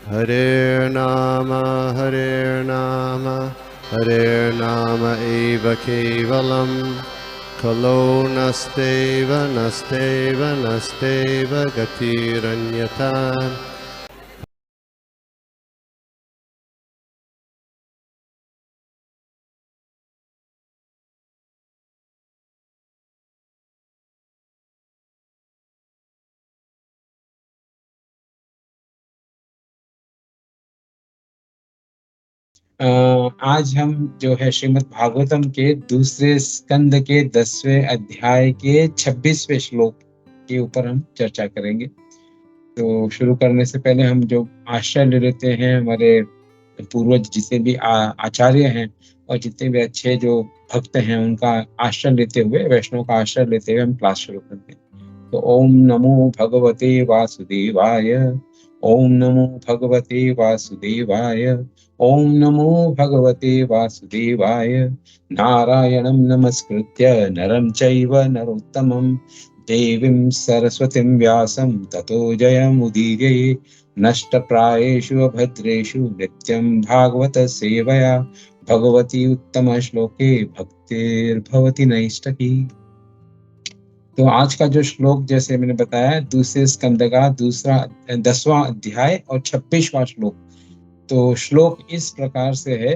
Hare Nama, Hare Nama eva kevalam, Kalo nasteva, nasteva, nasteva gatiranyata. आज हम जो है श्रीमद् भागवतम के दूसरे स्कंद के 10वें अध्याय के 26वें श्लोक के ऊपर हम चर्चा करेंगे। तो शुरू करने से पहले हम जो आश्रय ले लेते हैं, हमारे पूर्वज जितने भी आचार्य हैं और जितने भी अच्छे जो भक्त हैं, उनका आश्रय लेते हुए, वैष्णव का आश्रय लेते हुए हम क्लास शुरू करते हैं। तो ओम नमो भगवते वासुदेवाय, ओम नमो भगवते वासुदेवाय, ओम नमो भगवते वासुदेवाय। नारायणं नमस्कृत्य नरं चैव नरोत्तमं देवीं सरस्वतीं व्यासं ततो जयमुदीरये। नष्टप्रायेषु अभद्रेषु नित्यं भागवत सेवया भगवती उत्तम श्लोके भक्तिर्भवति नैष्ठकी। तो आज का जो श्लोक, जैसे मैंने बताया, दूसरे स्कंद का 10वां अध्याय और 26वां श्लोक। तो श्लोक इस प्रकार से है।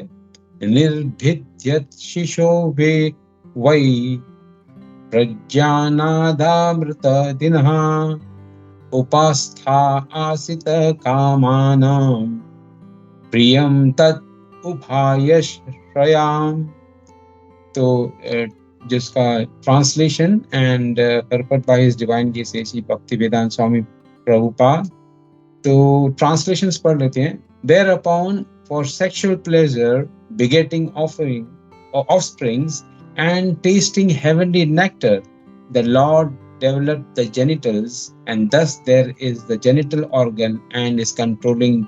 निर्भिद्यत् शिशो वै प्रज्ञानादामृत दिनः उपास्था आसित कामानां प्रियं तत् उभायश्रयाम। तो जिसका translation and purport by his divine grace Shri Bhaktivedanta Swami Prabhupada. तो ट्रांसलेशंस पढ़ लेते हैं। Thereupon, for sexual pleasure, begetting offering or offsprings, and tasting heavenly nectar, the Lord developed the genitals, and thus there is the genital organ and its controlling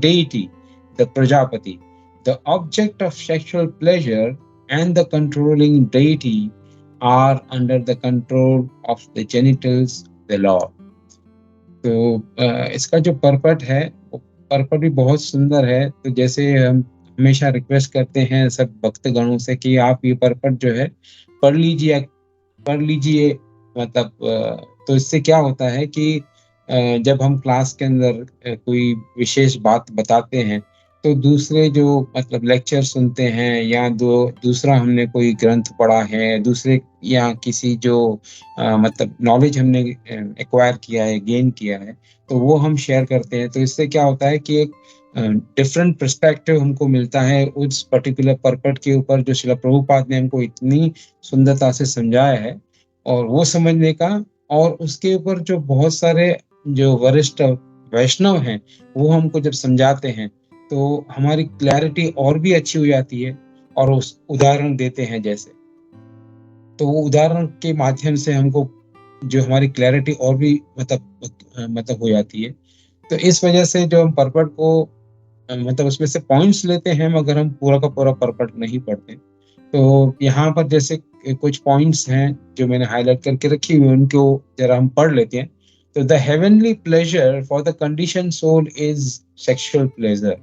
deity, the Prajapati. The object of sexual pleasure and the controlling deity are under the control of the genitals, the Lord. तो इसका जो पर्पट है, वो पर्पट भी बहुत सुंदर है। तो जैसे हम हमेशा रिक्वेस्ट करते हैं सब भक्तगणों से कि आप ये पर्पट जो है पढ़ लीजिए। मतलब तो इससे क्या होता है कि जब हम क्लास के अंदर कोई विशेष बात बताते हैं, तो दूसरे जो मतलब लेक्चर सुनते हैं या दूसरा हमने कोई ग्रंथ पढ़ा है, दूसरे या किसी जो मतलब नॉलेज हमने एक्वायर किया है, गेन किया है, तो वो हम शेयर करते हैं। तो इससे क्या होता है कि एक डिफरेंट पर्सपेक्टिव हमको मिलता है उस पर्टिकुलर पर्पट के ऊपर जो श्रील प्रभुपाद ने हमको इतनी सुंदरता से समझाया है, और वो समझने का, और उसके ऊपर जो बहुत सारे जो वरिष्ठ वैष्णव हैं वो हमको जब समझाते हैं, तो हमारी क्लैरिटी और भी अच्छी हो जाती है। और उस उदाहरण देते हैं जैसे, तो वो उदाहरण के माध्यम से हमको जो हमारी क्लैरिटी और भी मतलब हो जाती है। तो इस वजह से जो हम पर्पट को मतलब उसमें से पॉइंट्स लेते हैं, मगर हम पूरा का पूरा पर्पट नहीं पढ़ते। तो यहाँ पर जैसे कुछ पॉइंट्स हैं जो मैंने हाईलाइट करके रखी हुई, उनको जरा हम पढ़ लेते हैं। तो the heavenly pleasure for the condition soul is sexual pleasure.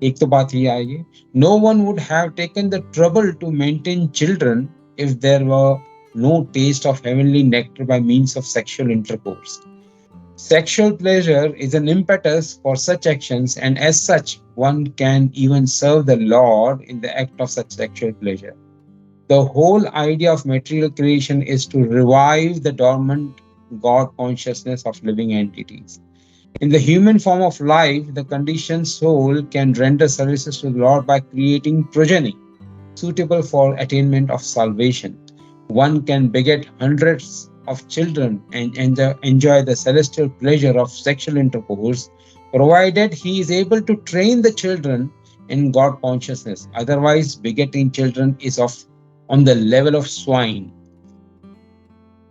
एक तो बात ये आएगी, no one would have taken the trouble to maintain children if there were no taste of heavenly nectar by means of sexual intercourse. Sexual pleasure is an impetus for such actions, and as such, one can even serve the Lord in the act of such sexual pleasure. The whole idea of material creation is to revive the dormant God consciousness of living entities. In the human form of life, the conditioned soul can render services to the Lord by creating progeny suitable for attainment of salvation. One can beget hundreds of children and enjoy the celestial pleasure of sexual intercourse, provided he is able to train the children in God consciousness. Otherwise, begetting children is on the level of swine.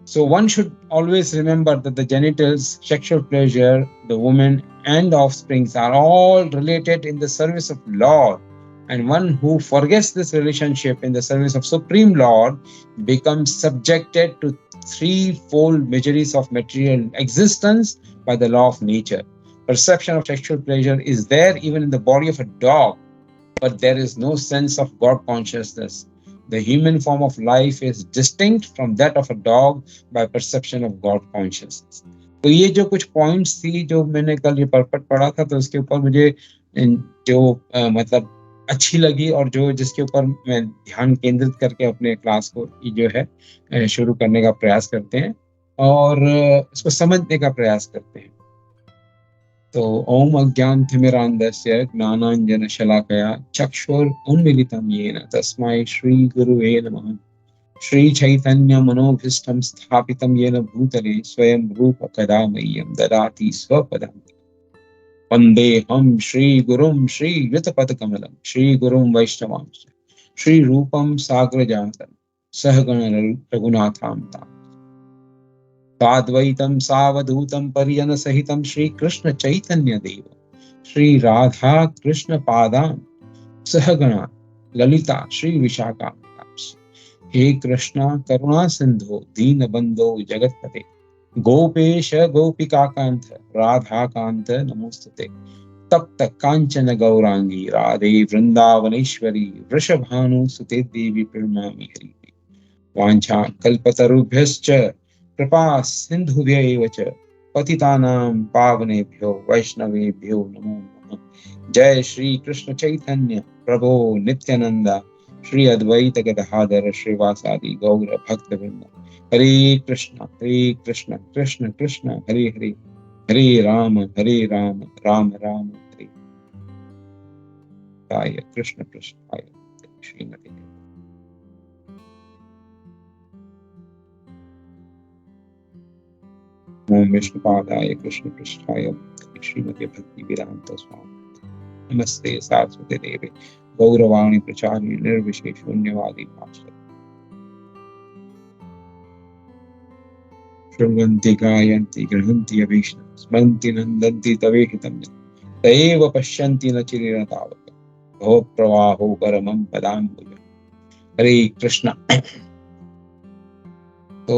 So one should always remember that the genitals, sexual pleasure, the woman, and the offsprings are all related in the service of Lord. And one who forgets this relationship in the service of Supreme Lord becomes subjected to threefold miseries of material existence by the law of nature. perception of sexual pleasure is there even in the body of a dog, but there is no sense of God consciousness. The human form of life is distinct from that of a dog by perception of God consciousness. तो ये जो कुछ points थी जो मैंने कल ये purport पढ़ा था, तो उसके ऊपर मुझे जो मतलब अच्छी लगी और जो जिसके ऊपर मैं ध्यान केंद्रित करके अपने क्लास को जो है शुरू करने का प्रयास करते हैं और इसको समझने का प्रयास करते हैं। तो ओम अज्ञानतिमिरान्धस्य ज्ञानाञ्जनशलाकया चक्षुरुन्मीलितं येन तस्मै श्रीगुरुवे नमः। श्रीचैतन्यमनोभीष्टं स्थापितं येन भूतले स्वयं रूप कदा मह्यं ददाति स्वपदं। वन्देऽहं श्रीगुरुं श्रीयुतपदकमलं श्रीगुरुं वैष्णवांश्च श्रीरूपं साग्रजातं सहगण रघुनाथान्वितं साद्वैतं सावधूतं परिजनसहितं श्रीकृष्ण चैतन्यदेव श्री राधा कृष्ण पादां सहगणा ललिता श्री विशाखा। हे कृष्णा करुणा सिंधु दीनबंधो जगत्पते गोपेश गोपिकाकांत राधाकांत नमोस्तुते। तप्त कांचन गौरांगी राधे वृंदावनेश्वरी वृषभानुसुते देवी प्रणमामि हरि। वाञ्छा कल्पतरुभ्यश्च कृपा सिन्धुभ्यैव च पतितानां पावनेभ्यो वैष्णवेभ्यो नमो नमः। जय श्री कृष्ण चैतन्य प्रभो नित्यानंद श्री अद्वैत गदाधर श्रीवासादि गौर भक्तवृंद। हरे कृष्ण कृष्ण कृष्ण हरे हरे, हरे राम राम राम हरे। हरे कृष्ण कृष्णाय श्रीमते। ओम विष्णुपादाय कृष्ण पृष्ठाय श्रीमते भक्ति वेदांत स्वामी नमस्ते सारस्वती देवे गौरवाणी प्रचारिणी निर्विशेष शून्यवादी भाषा शृण्वन्ति गायन्ति गृह्णन्ति अभीष्टं स्मरन्ति नन्दन्ति तवेहितं तयैव पश्यन्ति न चिरेण तावत् भवप्रवाहो परमं पदाम्बुज। हरे कृष्ण। तो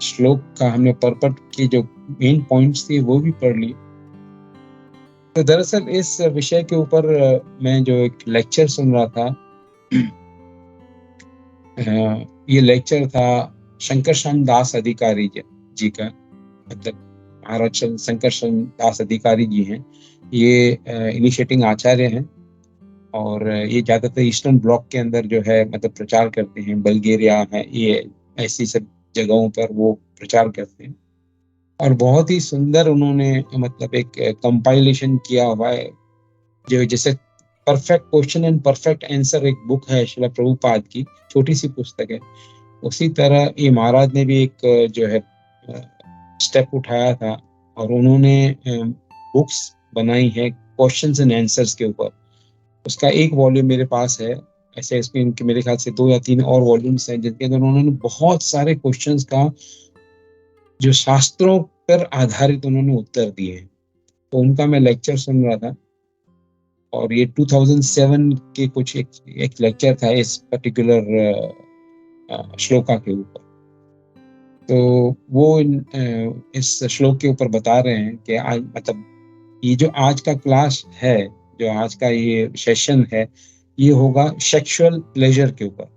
श्लोक का हमने परपट की जो मेन पॉइंट्स थी वो भी पढ़ लिए। तो दरअसल इस विषय के ऊपर मैं जो एक लेक्चर सुन रहा था, ये लेक्चर था शंकरशन दास अधिकारी जी का, मतलब महाराज शंकरशन दास अधिकारी जी हैं। ये इनिशिएटिंग आचार्य हैं और ये ज़्यादातर ईस्टर्न ब्लॉक के अंदर जो है मतलब प्रचार करते हैं। बल्गेरिया है, ये ऐसी सब जगहों पर वो प्रचार करते हैं और बहुत ही सुंदर उन्होंने मतलब एक कंपाइलेशन किया हुआ है जो जैसे perfect question and perfect answer एक बुक है श्रील प्रभुपाद की, छोटी सी पुस्तक है। उसी तरह ये महाराज ने भी एक जो है स्टेप उठाया था और उन्होंने बुक्स बनाई है क्वेश्चंस एंड आंसर्स के ऊपर। उसका एक वॉल्यूम मेरे पास है, ऐसे इसमें इनके मेरे ख्याल से 2 या 3 और वॉल्यूम्स हैं जिनके अंदर उन्होंने बहुत सारे क्वेश्चंस का जो शास्त्रों पर आधारित उन्होंने उत्तर दिए हैं। तो उनका मैं लेक्चर सुन रहा था और ये 2007 के कुछ एक लेक्चर था इस पर्टिकुलर श्लोका के ऊपर। तो वो इस श्लोक के ऊपर बता रहे हैं कि आज मतलब ये जो आज का क्लास है, जो आज का ये सेशन है, ये होगा सेक्सुअल प्लेजर के ऊपर,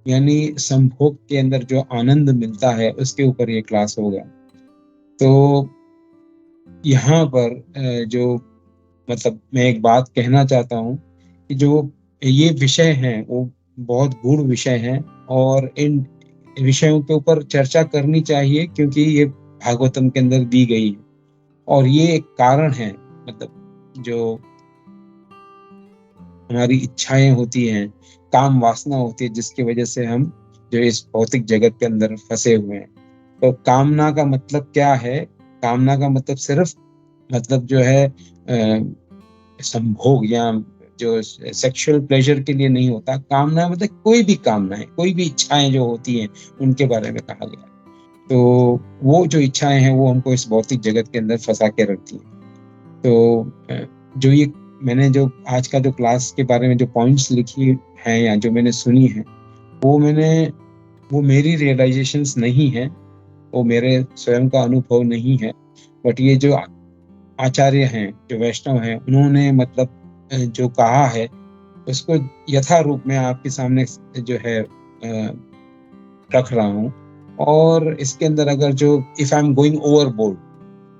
यानी संभोग के अंदर जो आनंद मिलता है उसके ऊपर ये क्लास होगा। तो यहाँ पर जो मतलब मैं एक बात कहना चाहता हूँ कि जो ये विषय हैं वो बहुत गूढ़ विषय हैं और इन विषयों के ऊपर चर्चा करनी चाहिए क्योंकि ये भागवतम के अंदर दी गई है और ये एक कारण है, मतलब जो हमारी इच्छाएं होती हैं, काम वासना होती है, जिसकी वजह से हम जो इस भौतिक जगत के अंदर फंसे हुए हैं। तो कामना का मतलब क्या है? कामना का मतलब सिर्फ मतलब जो है संभोग या जो सेक्सुअल प्लेजर के लिए नहीं होता। कामना मतलब कोई भी कामना है, कोई भी इच्छाएं जो होती हैं उनके बारे में कहा गया। तो वो जो इच्छाएं हैं वो हमको इस भौतिक जगत के अंदर फंसा के रखती हैं। तो जो ये मैंने जो आज का जो क्लास के बारे में जो पॉइंट्स लिखी हैं या जो मैंने सुनी है वो मेरी रियलाइजेशंस नहीं है, वो मेरे स्वयं का अनुभव नहीं है, बट ये जो आचार्य हैं, जो वैष्णव हैं, उन्होंने मतलब जो कहा है उसको यथा रूप में आपके सामने जो है रख रहा हूँ। और इसके अंदर अगर जो if I am going overboard,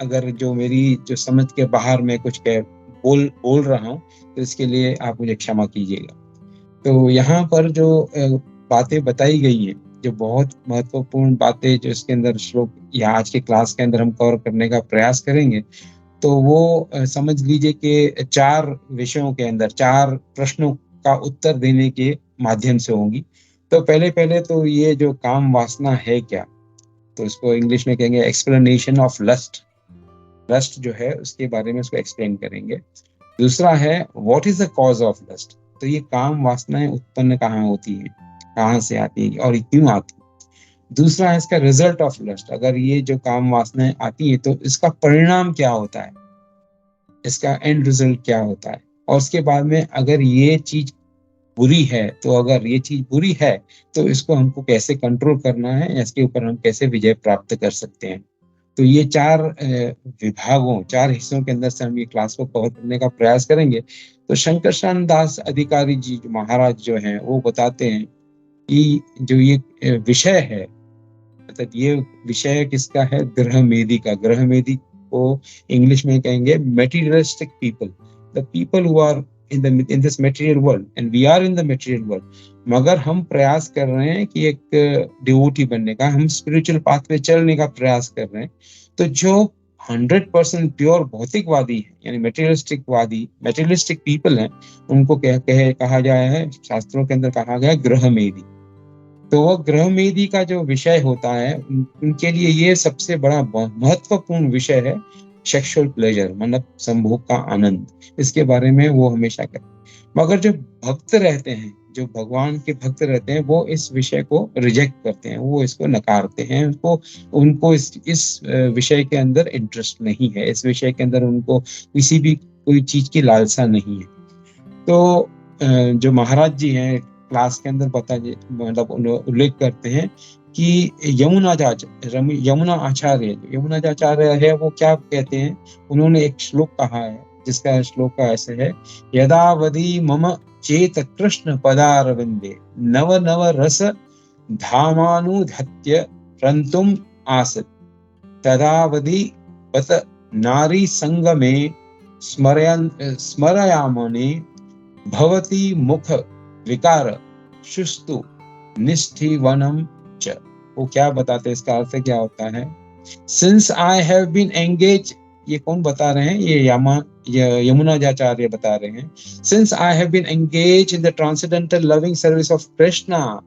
अगर जो मेरी जो समझ के बाहर में कुछ बोल रहा हूँ, तो इसके लिए आप मुझे क्षमा कीजिएगा। तो यहाँ पर जो बातें बताई गई हैं, जो बहुत महत्वपूर्ण बातें जो इसके अंदर श्लोक या आज के क्लास के अंदर हम कवर करने का प्रयास करेंगे, तो वो समझ लीजिए कि 4 विषयों के अंदर 4 प्रश्नों का उत्तर देने के माध्यम से होंगी। तो पहले तो ये जो काम वासना है क्या? तो इसको इंग्लिश में कहेंगे एक्सप्लेनेशन ऑफ लस्ट। लस्ट जो है उसके बारे में उसको एक्सप्लेन करेंगे। दूसरा है what is the cause of lust? तो ये काम वासनाएं उत्पन्न कहाँ होती हैं, कहाँ से आती है और क्यों आती है? दूसरा है इसका रिजल्ट ऑफ लस्ट, अगर ये जो काम वासनाएं आती है तो इसका परिणाम क्या होता है, इसका एंड रिजल्ट क्या होता है? और उसके बाद में अगर ये चीज बुरी है, तो अगर ये चीज बुरी है तो इसको हमको कैसे कंट्रोल करना है, इसके ऊपर हम कैसे विजय प्राप्त कर सकते हैं। तो ये 4 विभागों, 4 हिस्सों के अंदर से हम ये क्लास को कवर करने का प्रयास करेंगे। तो शंकर शान दास अधिकारी जी महाराज जो हैं वो बताते हैं कि जो ये विषय है, मतलब ये विषय किसका है? ग्रह मेदी का। ग्रह मेदी को इंग्लिश में कहेंगे materialistic people, the people who are in this material world and we are in the material world। मगर हम प्रयास कर रहे हैं कि एक डिवोटी बनने का, हम स्पिरिचुअल पाथ पे चलने का प्रयास कर रहे हैं। तो जो 100% प्योर भौतिकवादी है, यानी मेटेरियलिस्टिक पीपल हैं, उनको कहा गया है, शास्त्रों के अंदर कहा गया है ग्रह मेदी। तो वह ग्रह मेदी का जो विषय होता है, उनके लिए ये सबसे बड़ा महत्वपूर्ण विषय है, सेक्सुअल प्लेजर, मतलब संभोग का आनंद। इसके बारे में वो हमेशा कहते हैं। मगर जो भक्त रहते हैं, जो भगवान के भक्त रहते हैं, वो इस विषय को रिजेक्ट करते हैं, वो इसको नकारते हैं। उनको इस विषय के अंदर इंटरेस्ट नहीं है, इस विषय के अंदर उनको किसी भी कोई चीज की लालसा नहीं है। तो जो महाराज जी हैं क्लास के अंदर मतलब उल्लेख करते हैं कि यमुना आचार्य है, वो क्या कहते हैं? उन्होंने एक श्लोक कहा है, जिसका श्लोक का ऐसे है, यदावधि मम चेत कृष्ण पदारविंदे नव नव रस धामानुधत्य रंतुम आसत तदावधि बत नारी संगमे स्मरयामने भवती मुख विकार शुस्तु निष्ठिवनम च। वो क्या बताते हैं, इसका अर्थ क्या होता है? Since I have been engage, ये कौन बता रहे हैं? ये यमुनाचार्य बता रहे हैं। Since I have been engage in the transcendental loving service of Krishna,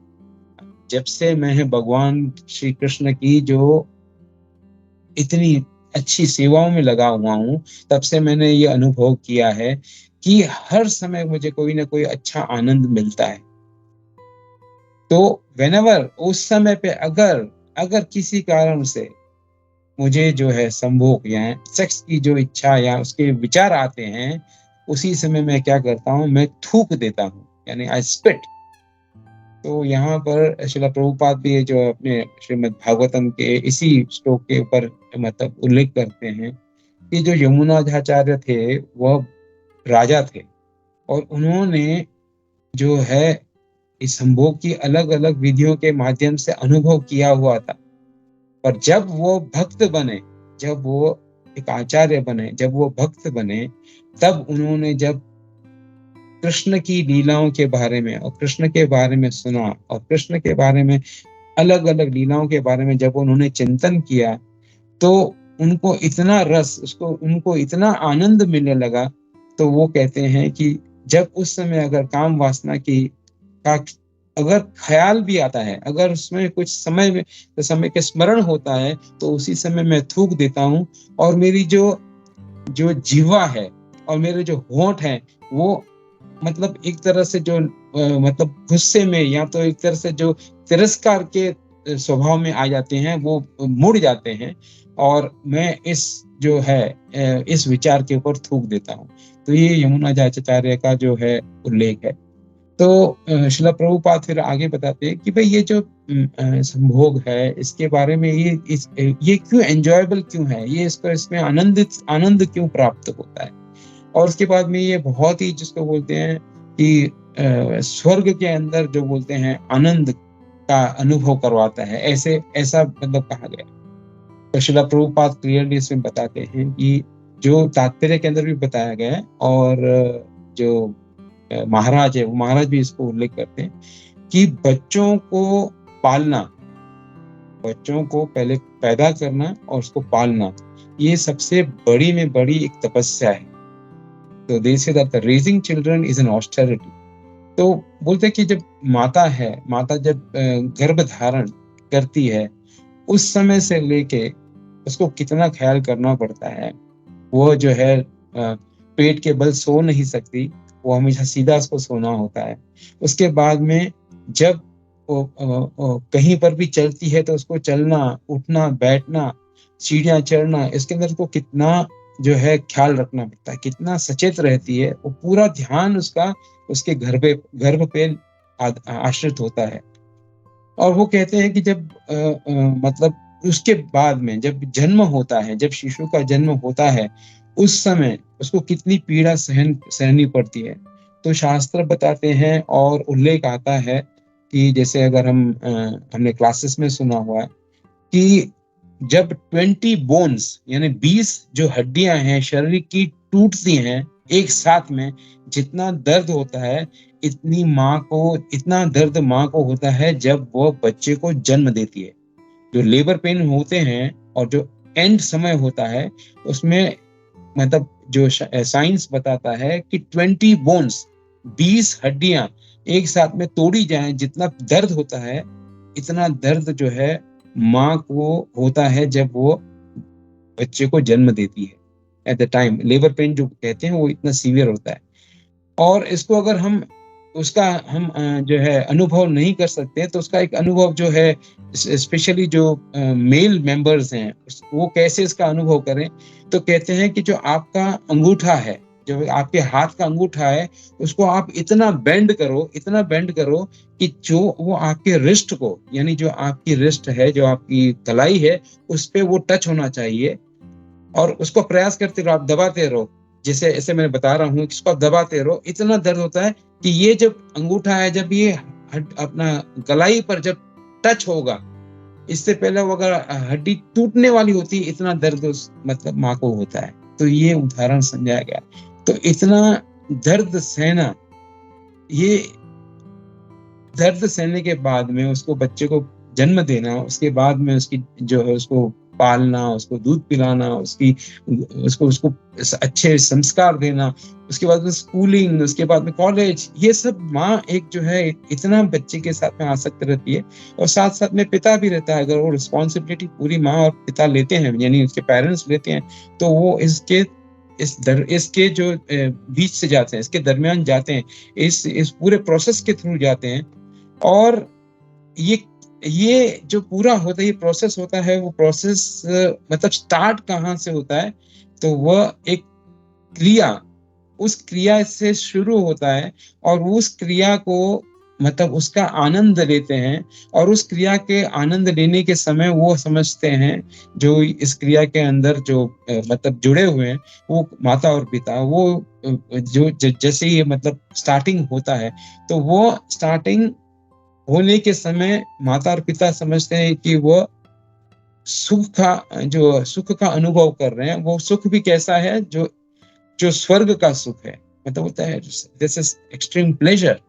जब से मैं भगवान श्री कृष्ण की जो इतनी अच्छी सेवाओं में लगा हुआ हूँ, तब से मैंने ये अनुभव किया है कि हर समय मुझे कोई ना कोई अच्छा आनंद मिलता है। तो व्हेनेवर, उस समय पे अगर किसी कारण से मुझे जो है संभोग या सेक्स की जो इच्छा या उसके विचार आते हैं, उसी समय मैं क्या करता हूँ? मैं थूक देता हूँ, यानी आई स्पिट। तो यहाँ पर श्रील प्रभुपाद भी जो अपने श्रीमद् भागवतम के इसी श्लोक के ऊपर मतलब उल्लेख करते हैं कि जो यमुनाचार्य थे वह राजा थे, और उन्होंने जो है इस संभोग की अलग अलग विधियों के माध्यम से अनुभव किया हुआ था। पर जब वो भक्त बने, जब वो एक आचार्य बने, जब वो भक्त बने, तब उन्होंने जब कृष्ण की लीलाओं के बारे में और कृष्ण के बारे में सुना, और कृष्ण के बारे में अलग अलग लीलाओं के बारे में जब उन्होंने चिंतन किया, तो उनको इतना रस, उनको इतना आनंद मिलने लगा। तो वो कहते हैं कि जब उस समय अगर काम वासना का अगर ख्याल भी आता है, अगर उसमें कुछ समय के स्मरण होता है, तो उसी समय मैं थूक देता हूँ, और मेरी जो जीवा है और मेरे जो होंठ हैं, वो मतलब एक तरह से जो मतलब गुस्से में या तो एक तरह से जो तिरस्कार के स्वभाव में आ जाते हैं, वो मुड़ जाते हैं, और मैं इस विचार के ऊपर थूक देता हूँ। तो ये यमुनाचार्य का जो है उल्लेख है। तो शिला प्रभुपाद फिर आगे बताते हैं कि भाई ये जो संभोग है, इसके बारे में ये क्यों एंजॉयबल क्यों है, ये इसको इसमें आनंद क्यों प्राप्त होता है। और उसके बाद में ये बहुत ही जिसको बोलते हैं कि स्वर्ग के अंदर जो बोलते हैं आनंद का अनुभव करवाता है, ऐसा मतलब कहा गया। तो शिला प्रभुपाद क्लियरली इसमें बताते हैं कि जो तात्पर्य के अंदर भी बताया गया है, और जो महाराज है वो महाराज भी इसको उल्लेख करते हैं कि बच्चों को पालना, बच्चों को पहले पैदा करना और उसको पालना, ये सबसे बड़ी में बड़ी एक तपस्या है। तो they say that raising children is an austerity. तो बोलते हैं कि जब माता जब गर्भ धारण करती है, उस समय से लेके उसको कितना ख्याल करना पड़ता है। वो जो है पेट के बल सो नहीं सकती, वो हमेशा सीधा उसको सोना होता है। उसके बाद में जब वो कहीं पर भी चलती है तो उसको चलना, उठना, बैठना, सीढ़ियां चढ़ना, इसके अंदर को कितना जो है ख्याल रखना पड़ता है, कितना सचेत रहती है। वो पूरा ध्यान उसका उसके गर्भ पे आश्रित होता है। और वो कहते हैं कि जब मतलब उसके बाद में जब जन्म होता है, जब शिशु का जन्म होता है, उस समय उसको कितनी पीड़ा सहनी पड़ती है। तो शास्त्र बताते हैं और उल्लेख आता है कि जैसे अगर हमने क्लासेस में सुना हुआ है कि जब 20 बोन्स यानी 20 जो हड्डियां हैं शरीर की टूटती हैं एक साथ में, जितना दर्द होता है इतना दर्द माँ को होता है जब वो बच्चे को जन्म देती है। जो लेबर पेन होते हैं और जो एंड समय होता है, उसमें मतलब जो साइंस बताता है कि 20 बोन्स 20 हड्डियां एक साथ में तोड़ी जाएं, जितना दर्द होता है इतना दर्द जो है माँ को होता है जब वो बच्चे को जन्म देती है। At the time labour pain जो कहते हैं वो इतना सीवियर होता है। और इसको अगर हम जो है अनुभव नहीं कर सकते, तो उसका एक अनुभव जो है स्पेशली जो मेल मेंबर्स हैं वो कैसे इसका अनुभव करें। तो कहते हैं कि जो आपका अंगूठा है, जो आपके हाथ का अंगूठा है, उसको आप इतना बेंड करो कि जो वो आपके रिस्ट को, यानी जो आपकी रिस्ट है, जो आपकी कलाई है, उस पे वो टच होना चाहिए। और उसको प्रयास करते रहो, आप दबाते रहो, जैसे ऐसे मैंने बता रहा हूँ, इसको आप दबाते रहो। इतना दर्द होता है कि ये जब अंगूठा है, जब ये अपना गलाई पर जब टच होगा, इससे पहले वो अगर हड्डी टूटने वाली होती, इतना दर्द मतलब माँ को होता है। तो ये उदाहरण समझाया गया। तो इतना दर्द सहना, ये दर्द सहने के बाद में उसको बच्चे को जन्म देना, उसके बाद में उसकी जो है उसको पालना, उसको दूध पिलाना, उसको अच्छे संस्कार देना, उसके बाद में स्कूलिंग, उसके बाद में कॉलेज, ये सब माँ एक जो है इतना बच्चे के साथ में आसक्त रहती है। और साथ साथ में पिता भी रहता है। अगर वो रिस्पॉन्सिबिलिटी पूरी माँ और पिता लेते हैं, यानी उसके पेरेंट्स लेते हैं, तो वो इसके जो बीच से जाते हैं, इसके दरमियान जाते हैं, इस पूरे प्रोसेस के थ्रू जाते हैं। और ये जो पूरा होता है, ये प्रोसेस होता है, वो प्रोसेस मतलब स्टार्ट कहाँ से होता है, तो वह एक क्रिया, उस क्रिया से शुरू होता है। और उस क्रिया को मतलब उसका आनंद लेते हैं। और उस क्रिया के आनंद लेने के समय वो समझते हैं, जो इस क्रिया के अंदर जो मतलब जुड़े हुए हैं, वो माता और पिता, वो जैसे ही मतलब स्टार्टिंग होता है, तो वो स्टार्टिंग होने के समय माता और पिता समझते हैं कि वो सुख का अनुभव कर रहे हैं। वो सुख भी कैसा है, जो स्वर्ग का सुख है, मतलब होता है this is extreme pleasure.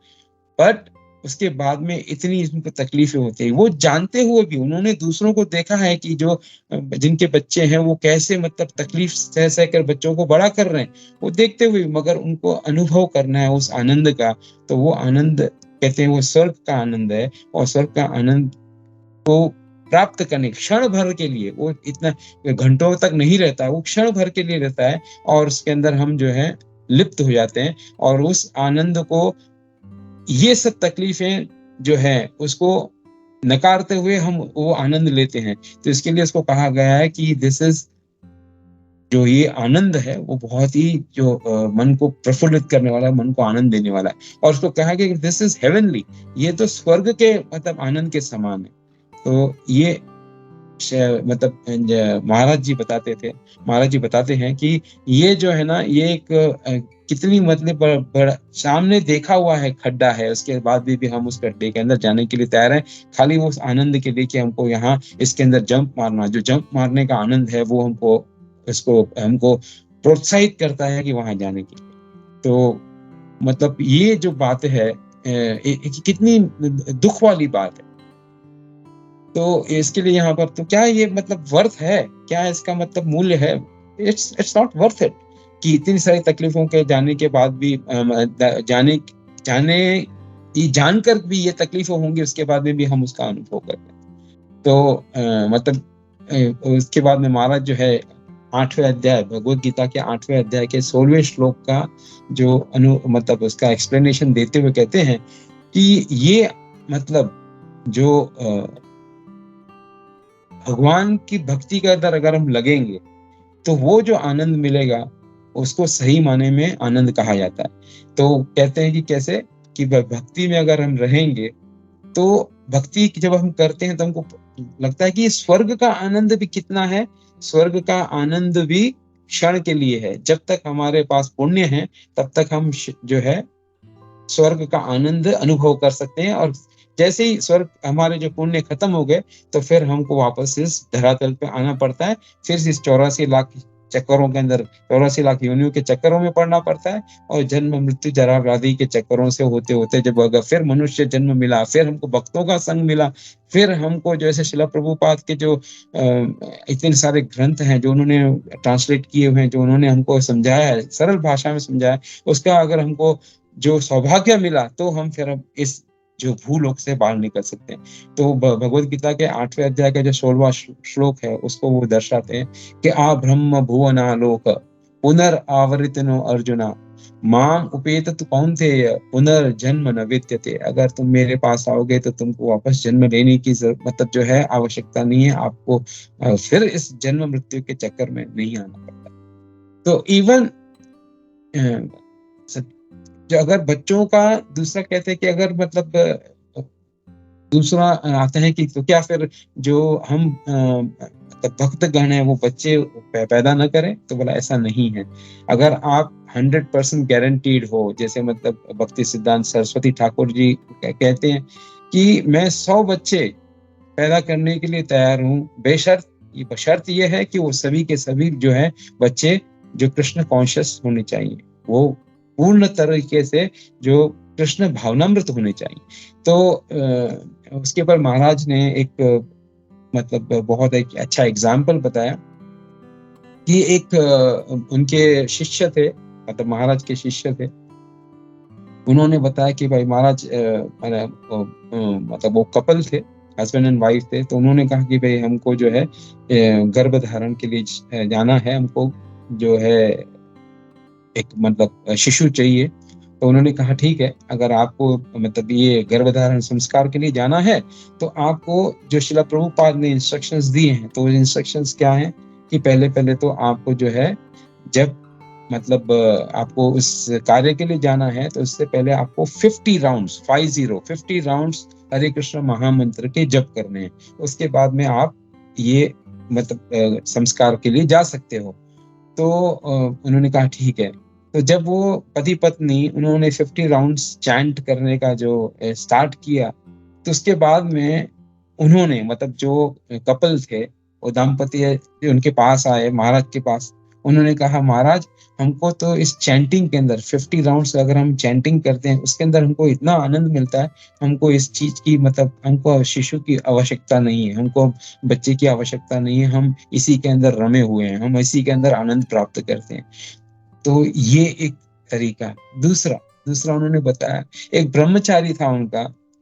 But उसके बाद में इतनी इनको तकलीफें होती है। वो जानते हुए भी, उन्होंने दूसरों को देखा है कि जो जिनके बच्चे हैं वो कैसे मतलब तकलीफ सह सह कर बच्चों को बड़ा कर रहे हैं, वो देखते हुए, मगर उनको अनुभव करना है उस आनंद का। तो वो आनंद कहते हैं वो स्वर्ग का आनंद है। और स्वर्ग का आनंद को प्राप्त करने क्षण भर के लिए, वो इतना घंटों तक नहीं रहता, वो क्षण भर के लिए रहता है। और उसके अंदर हम जो है लिप्त हो जाते हैं। और उस आनंद को, ये सब तकलीफें जो है उसको नकारते हुए हम वो आनंद लेते हैं। तो इसके लिए इसको कहा गया है कि दिस इज जो ये आनंद है वो बहुत ही जो मन को प्रफुल्लित करने वाला है, मन को आनंद देने वाला है। और उसको कहा कि दिस इज हेवनली, ये तो स्वर्ग के मतलब आनंद के समान है। तो ये मतलब महाराज जी बताते थे, महाराज जी बताते हैं कि ये जो है ना, ये एक कितनी मतलब बड़ा सामने देखा हुआ है खड्डा है, उसके बाद भी हम उस गड्ढे के अंदर जाने के लिए तैयार हैं, खाली वो उस आनंद के लिए कि हमको यहाँ इसके अंदर जंप मारना, जो जंप मारने का आनंद है वो हमको प्रोत्साहित करता है कि वहां जाने के लिए। तो मतलब ये जो बात है कितनी दुख वाली बात है। तो इसके लिए यहाँ पर तो क्या ये मतलब वर्थ है, क्या इसका मतलब मूल्य है? इट्स नॉट वर्थ इट कि इतनी सारी तकलीफों के जाने के बाद भी जाने जाने ये जानकर भी ये तकलीफें होंगी, उसके बाद में भी हम उसका अनुभव करते हैं। तो मतलब उसके बाद में महाराज जो है 8वें अध्याय भगवत गीता के 8वें अध्याय के 16वें श्लोक का जो मतलब उसका एक्सप्लेनेशन देते हुए कहते हैं कि ये मतलब जो भगवान की भक्ति के अंदर अगर हम लगेंगे तो वो जो आनंद मिलेगा उसको सही माने में आनंद कहा जाता है। तो कहते हैं कि कैसे कि भक्ति में अगर हम रहेंगे तो भक्ति जब हम करते हैं तो हमको लगता है कि स्वर्ग का आनंद भी कितना है, स्वर्ग का आनंद भी क्षण के लिए है। जब तक हमारे पास पुण्य है तब तक हम जो है स्वर्ग का आनंद अनुभव कर सकते हैं, और जैसे ही स्वर्ग हमारे जो पुण्य खत्म हो गए तो फिर हमको वापस इस धरातल पे आना पड़ता है, फिर इस 84 लाख चक्करों के अंदर 84 लाख योनियों के चक्करों में पड़ना पड़ता है, और जन्म मृत्यु जरा व्याधि के चक्करों से होते होते जब अगर फिर मनुष्य जन्म मिला, फिर हमको भक्तों का संग मिला, फिर हमको जैसे शिला प्रभुपाद के जो इतने सारे ग्रंथ हैं जो उन्होंने ट्रांसलेट किए हुए हैं, जो उन्होंने हमको समझाया है, सरल भाषा में समझाया, उसका अगर हमको जो सौभाग्य मिला तो हम फिर अब इस जो भूलोक से बाहर निकल सकते हैं। तो भगवत गीता के 8वें अध्याय का जो 16वां श्लोक है उसको वो दर्शाते हैं कि आ ब्रह्म भुवनालोक पुनर्आवर्तिनो अर्जुना माम उपेत कौन्तेय पुनर्जन्म न विद्यते। अगर तुम मेरे पास आओगे तो तुमको वापस जन्म लेने की मतलब जो है आवश्यकता नहीं है, आपको फिर इस जन्म मृत्यु के चक्कर में नहीं आना पड़ता। तो इवन जो अगर बच्चों का दूसरा कहते हैं कि अगर मतलब दूसरा आता है कि तो क्या फिर जो हम भक्त गण है वो बच्चे पैदा न करें, तो बोला ऐसा नहीं है। अगर आप 100% गारंटीड हो, जैसे मतलब भक्ति सिद्धांत सरस्वती ठाकुर जी कहते हैं कि मैं 100 बच्चे पैदा करने के लिए तैयार हूँ, बशर्त ये है कि वो सभी के सभी जो है बच्चे जो कृष्ण कॉन्शियस होने चाहिए, वो पूर्ण तरीके से जो कृष्ण भावनामृत होने चाहिए। तो उसके ऊपर महाराज ने एक मतलब बहुत एक अच्छा एग्जाम्पल बताया कि एक उनके शिष्य थे, मतलब महाराज के शिष्य थे, उन्होंने बताया कि भाई महाराज मतलब वो कपल थे, हस्बैंड एंड वाइफ थे, तो उन्होंने कहा कि भाई हमको जो है गर्भ धारण के लिए जाना है, हमको जो है एक मतलब शिशु चाहिए। तो उन्होंने कहा ठीक है, अगर आपको मतलब ये गर्भधारण संस्कार के लिए जाना है तो आपको जो शिला प्रभुपाद ने इंस्ट्रक्शंस दिए हैं, तो इंस्ट्रक्शंस क्या हैं कि पहले तो आपको जो है जब मतलब आपको उस कार्य के लिए जाना है तो उससे पहले आपको 50 राउंड्स हरे कृष्ण महामंत्र के जप करने हैं। उसके बाद में आप ये मतलब संस्कार के लिए जा सकते हो। तो उन्होंने कहा ठीक है। तो जब वो पति पत्नी उन्होंने 50 राउंड्स चैंट करने का जो स्टार्ट किया, तो उसके बाद में उन्होंने मतलब जो कपल थे वो दाम्पत्य उनके पास आए महाराज के पास, उन्होंने कहा महाराज हमको तो इस चैंटिंग के अंदर 50 राउंड्स अगर हम चैंटिंग करते हैं उसके अंदर हमको इतना आनंद मिलता है, हमको इस चीज की मतलब हमको शिशु की आवश्यकता नहीं है, हमको बच्चे की आवश्यकता नहीं है, हम इसी के अंदर रमे हुए हैं, हम इसी के अंदर आनंद प्राप्त करते हैं। तो ये एक तरीका। दूसरा उन्होंने बताया एक ब्रह्मचारी था,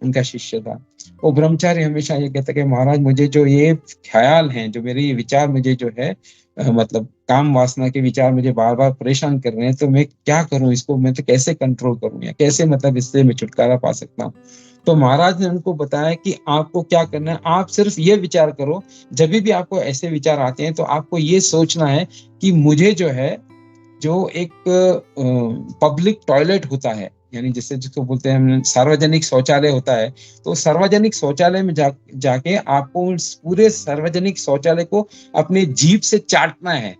उनका शिष्य था। वो ब्रह्मचारी हमेशा ये कहता कि महाराज मुझे जो ये ख्याल हैं, जो मेरे ये विचार मुझे जो है मतलब काम वासना के विचार मुझे बार बार परेशान कर रहे हैं, तो मैं क्या करूं, इसको मैं तो कैसे कंट्रोल करूं या कैसे मतलब इससे मैं छुटकारा पा सकता हूँ। तो महाराज ने उनको बताया कि आपको क्या करना है, आप सिर्फ ये विचार करो, जब भी आपको ऐसे विचार आते हैं तो आपको ये सोचना है कि मुझे जो है, जो एक पब्लिक टॉयलेट होता है, यानी जिससे जिसको बोलते हैं हम सार्वजनिक शौचालय होता है, तो सार्वजनिक शौचालय में जाके आपको उस पूरे सार्वजनिक शौचालय को अपने जीभ से चाटना है,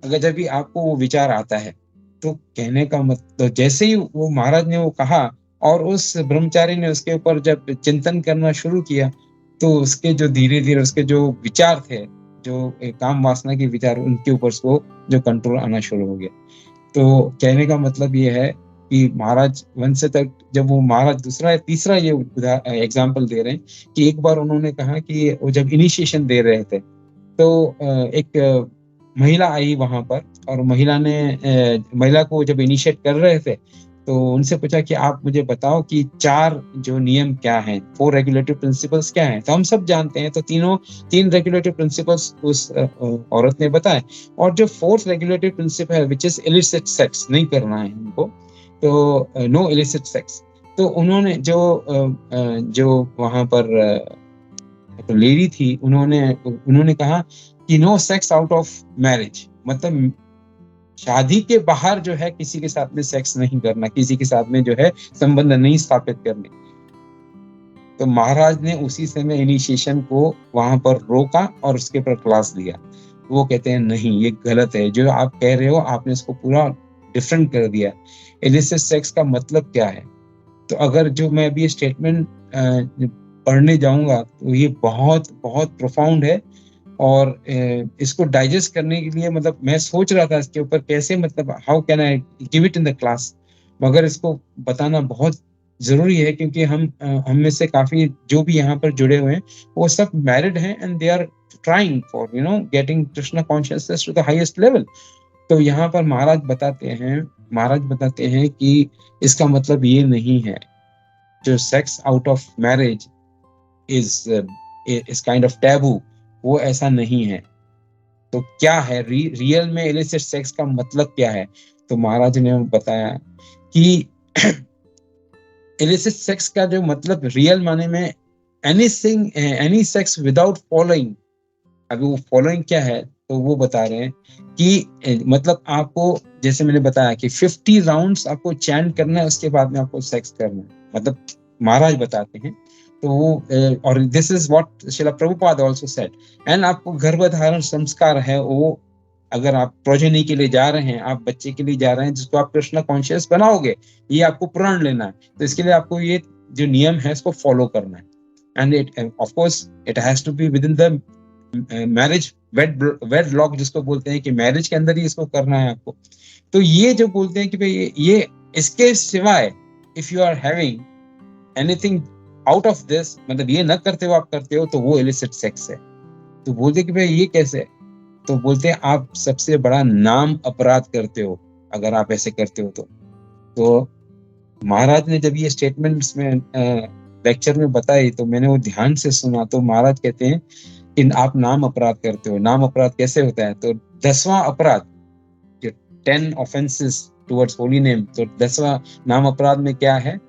अगर जब भी आपको वो विचार आता है। तो कहने का मतलब जैसे ही वो महाराज ने वो कहा और उस ब्रह्मचारी ने उसके ऊपर जब चिंतन करना शुरू किया, तो उसके जो धीरे धीरे उसके जो विचार थे, जो काम वासना के विचार, उनके ऊपर उसको जो कंट्रोल आना शुरू हो गया। तो कहने का मतलब ये है कि महाराज वंश तक जब वो महाराज दूसरा तीसरा ये एग्जाम्पल दे रहे हैं कि एक बार उन्होंने कहा कि वो जब इनिशिएशन दे रहे थे, तो एक महिला आई वहां पर, और महिला को जब इनिशिएट कर रहे थे, तो उनसे पूछा कि आप मुझे बताओ कि 4 जो नियम क्या हैं, 4 रेगुलेटरी प्रिंसिपल्स क्या हैं। तो हम सब जानते हैं, तो 3 रेगुलेटरी प्रिंसिपल्स उस औरत ने बताए, और जो 4th रेगुलेटरी प्रिंसिपल है विच इज इलिसिट सेक्स, नहीं करना है उनको, तो नो इलिसिट सेक्स। तो उन्होंने जो वहां पर लेडी थी, उन्होंने कहा कि no sex out of marriage, मतलब शादी के बाहर जो है किसी के साथ में सेक्स नहीं करना, किसी के साथ में जो है संबंध नहीं स्थापित करने। तो महाराज ने उसी समय इनिशिएशन को वहां पर रोका और उसके ऊपर क्लास दिया। वो कहते हैं नहीं, ये गलत है, जो आप कह रहे हो आपने इसको पूरा डिफरेंट कर दिया। इलिसिट सेक्स का मतलब क्या है? तो अगर जो मैं अभी स्टेटमेंट पढ़ने जाऊंगा तो ये बहुत बहुत प्रोफाउंड है, और इसको डाइजेस्ट करने के लिए मतलब मैं सोच रहा था इसके ऊपर कैसे, मतलब how can I give it in the class, मगर इसको बताना बहुत जरूरी है, क्योंकि हम में से काफी जो भी यहाँ पर जुड़े हुए हैं वो सब मैरिड हैं, and they are trying for getting Krishna consciousness to the highest level. तो यहाँ पर महाराज बताते हैं कि इसका मतलब ये नहीं है जो sex out of marriage is kind of taboo, वो ऐसा नहीं है। तो क्या है रियल में इलिसिट सेक्स का मतलब क्या है? तो महाराज ने बताया कि इलिसिट सेक्स का जो मतलब रियल माने में एनी सेक्स विदाउट फॉलोइंग। अभी वो फॉलोइंग क्या है तो वो बता रहे हैं कि मतलब आपको, जैसे मैंने बताया कि 50 राउंड्स आपको चैंट करना है, उसके बाद में आपको सेक्स करना है, मतलब महाराज बताते हैं। तो वो और this is what Shila Prabhupada also said. And आपको गर्भधारण संस्कार है, वो अगर आप प्रोजेनी के लिए जा रहे हैं, आप बच्चे के लिए जा रहे हैं जिसको आप कृष्णा कॉन्शियस बनाओगे, ये आपको प्रण लेना है, तो इसके लिए आपको ये जो नियम है इसको फॉलो करना है। And it of course it has to be within the marriage wedlock, जिसको बोलते हैं कि मैरिज के अंदर ही इसको करना है आपको। तो ये जो बोलते हैं कि भाई ये इसके सिवाय if you are having anything out of this, मतलब ये न करते हो आप करते हो, तो वो इलिसिट सेक्स है। तो बोलते कि भाई ये कैसे? तो बोलते हैं आप सबसे बड़ा नाम अपराध करते हो अगर आप ऐसे करते हो। तो महाराज ने जब ये स्टेटमेंट्स में लेक्चर में बताई तो मैंने वो ध्यान से सुना। तो महाराज कहते हैं कि आप नाम अपराध करते हो। नाम अपराध कैसे होता है? तो 10वां अपराध, जो 10 ऑफेंसेस टुवर्ड्स होली नेम, तो 10वां नाम अपराध में क्या है?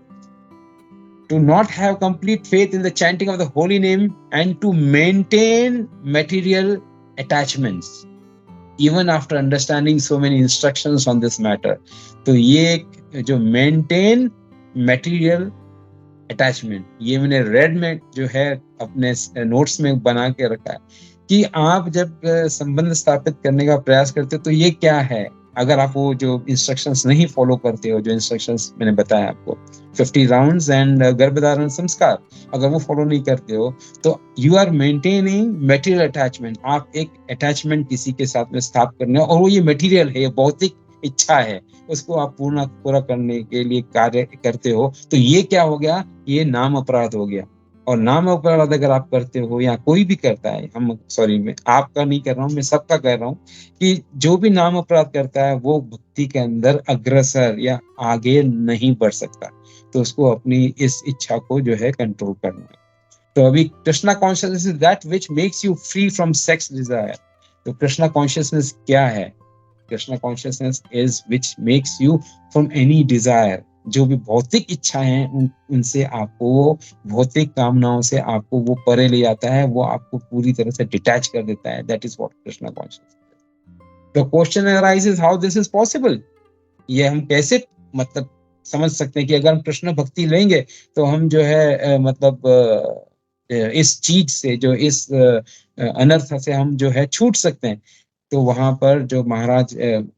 To not have complete faith in the chanting of the holy name and to maintain material attachments even after understanding so many instructions on this matter. तो ये जो maintain material attachment, ये मैंने रेड में जो है अपने नोट्स में बना के रखा है कि आप जब संबंध स्थापित करने का प्रयास करते हो तो ये क्या है। अगर आप वो जो इंस्ट्रक्शंस नहीं फॉलो करते हो, जो इंस्ट्रक्शंस मैंने बताया आपको 50 राउंड्स एंड गर्भधारण संस्कार, अगर वो फॉलो नहीं करते हो तो you are maintaining material attachment. आप एक अटैचमेंट किसी के साथ में स्थापित करने, और वो ये मटेरियल है, ये भौतिक इच्छा है, उसको आप पूरा करने के लिए कार्य करते हो। तो ये क्या हो गया? ये नाम अपराध हो गया। और नाम अपराध अगर आप करते हो या कोई भी करता है, मैं आपका नहीं कर रहा हूँ, मैं सबका कह रहा हूँ कि जो भी नाम अपराध करता है वो भक्ति के अंदर अग्रसर या आगे नहीं बढ़ सकता। तो उसको अपनी इस इच्छा को जो है कंट्रोल करना है। तो अभी Krishna consciousness is that which makes you free from sex desire. तो कृष्णा कॉन्शियसनेस क्या है? Krishna consciousness is which makes you from any desire, जो भी भौतिक इच्छाएं हैं उनसे आपको, भौतिक कामनाओं से आपको वो परे ले जाता है, वो आपको पूरी तरह से डिटैच कर देता है। That is what Krishna consciousness. The question arises how this is possible. ये हम कैसे मतलब समझ सकते हैं कि अगर हम कृष्ण भक्ति लेंगे तो हम जो है इस चीज से, जो इस अनर्थ से हम जो है छूट सकते हैं। तो वहां पर जो महाराज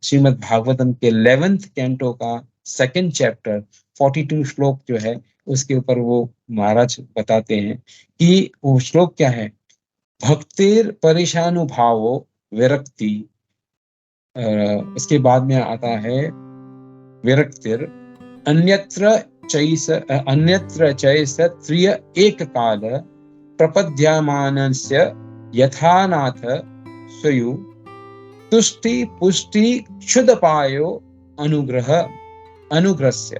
श्रीमद् भागवतम के 11th कैंटो का 2nd चैप्टर 42 श्लोक जो है उसके ऊपर वो महाराज बताते हैं कि वो श्लोक क्या है, भक्तिर परेशानुभावो विरक्ति, इसके बाद में आता है विरक्तिर अन्यत्र चैस त्रिय एक काल प्रपद्यमानस्य यथानाथ स्वयं तुष्टि पुष्टि क्षुदपायो अनुग्रहस्य।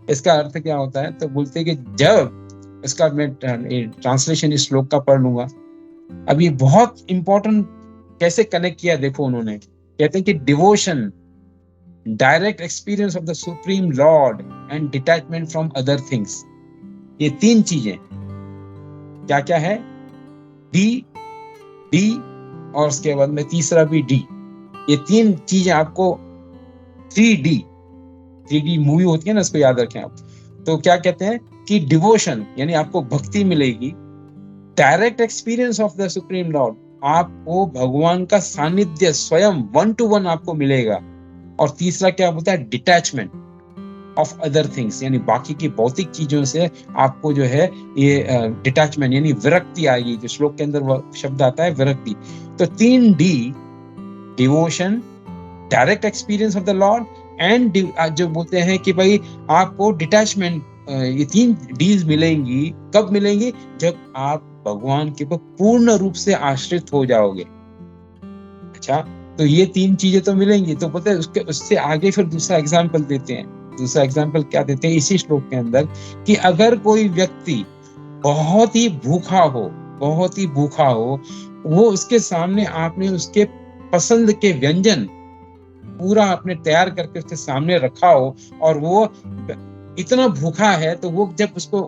इसका अर्थ क्या होता है, तो बोलते हैं कि जब, इसका मैं ट्रांसलेशन इस श्लोक का पढ़ लूंगा। अब ये बहुत इंपॉर्टेंट कैसे कनेक्ट किया देखो उन्होंने, कहते हैं कि devotion, direct experience of the supreme Lord and detachment from other things, ये 3 चीजें क्या क्या है, डी और उसके बाद में तीसरा भी डी, ये 3 चीजें आपको 3D मूवी होती है ना, इसको याद रखें आप। तो क्या कहते हैं कि डिवोशन यानी आपको भक्ति मिलेगी, direct experience of the supreme Lord, आपको भगवान का सानिध्य स्वयं 1-to-1 आपको मिलेगा, और तीसरा क्या बोलता है, डिटैचमेंट ऑफ अदर थिंग्स, यानी बाकी की भौतिक चीजों से आपको जो है ये डिटैचमेंट यानी विरक्ति आएगी। जो श्लोक के अंदर वो शब्द आता है विरक्ति। तो 3D, devotion, direct experience of the Lord and जो बोलते हैं कि भाई आपको डिटैचमेंट, ये 3 डीज मिलेंगी। कब मिलेंगी, जब आप भगवान के ऊपर पूर्ण रूप से आश्रित हो जाओगे। अच्छा, तो ये 3 चीजें तो मिलेंगी। तो बोलते हैं उससे आगे फिर दूसरा एग्जाम्पल देते हैं। दूसरा एग्जाम्पल क्या देते हैं इसी श्लोक के अंदर, कि अगर कोई व्यक्ति बहुत ही भूखा हो, वो उसके सामने आपने उसके पसंद के व्यंजन पूरा आपने तैयार करके उसके सामने रखा हो, और वो इतना भूखा है, तो वो जब उसको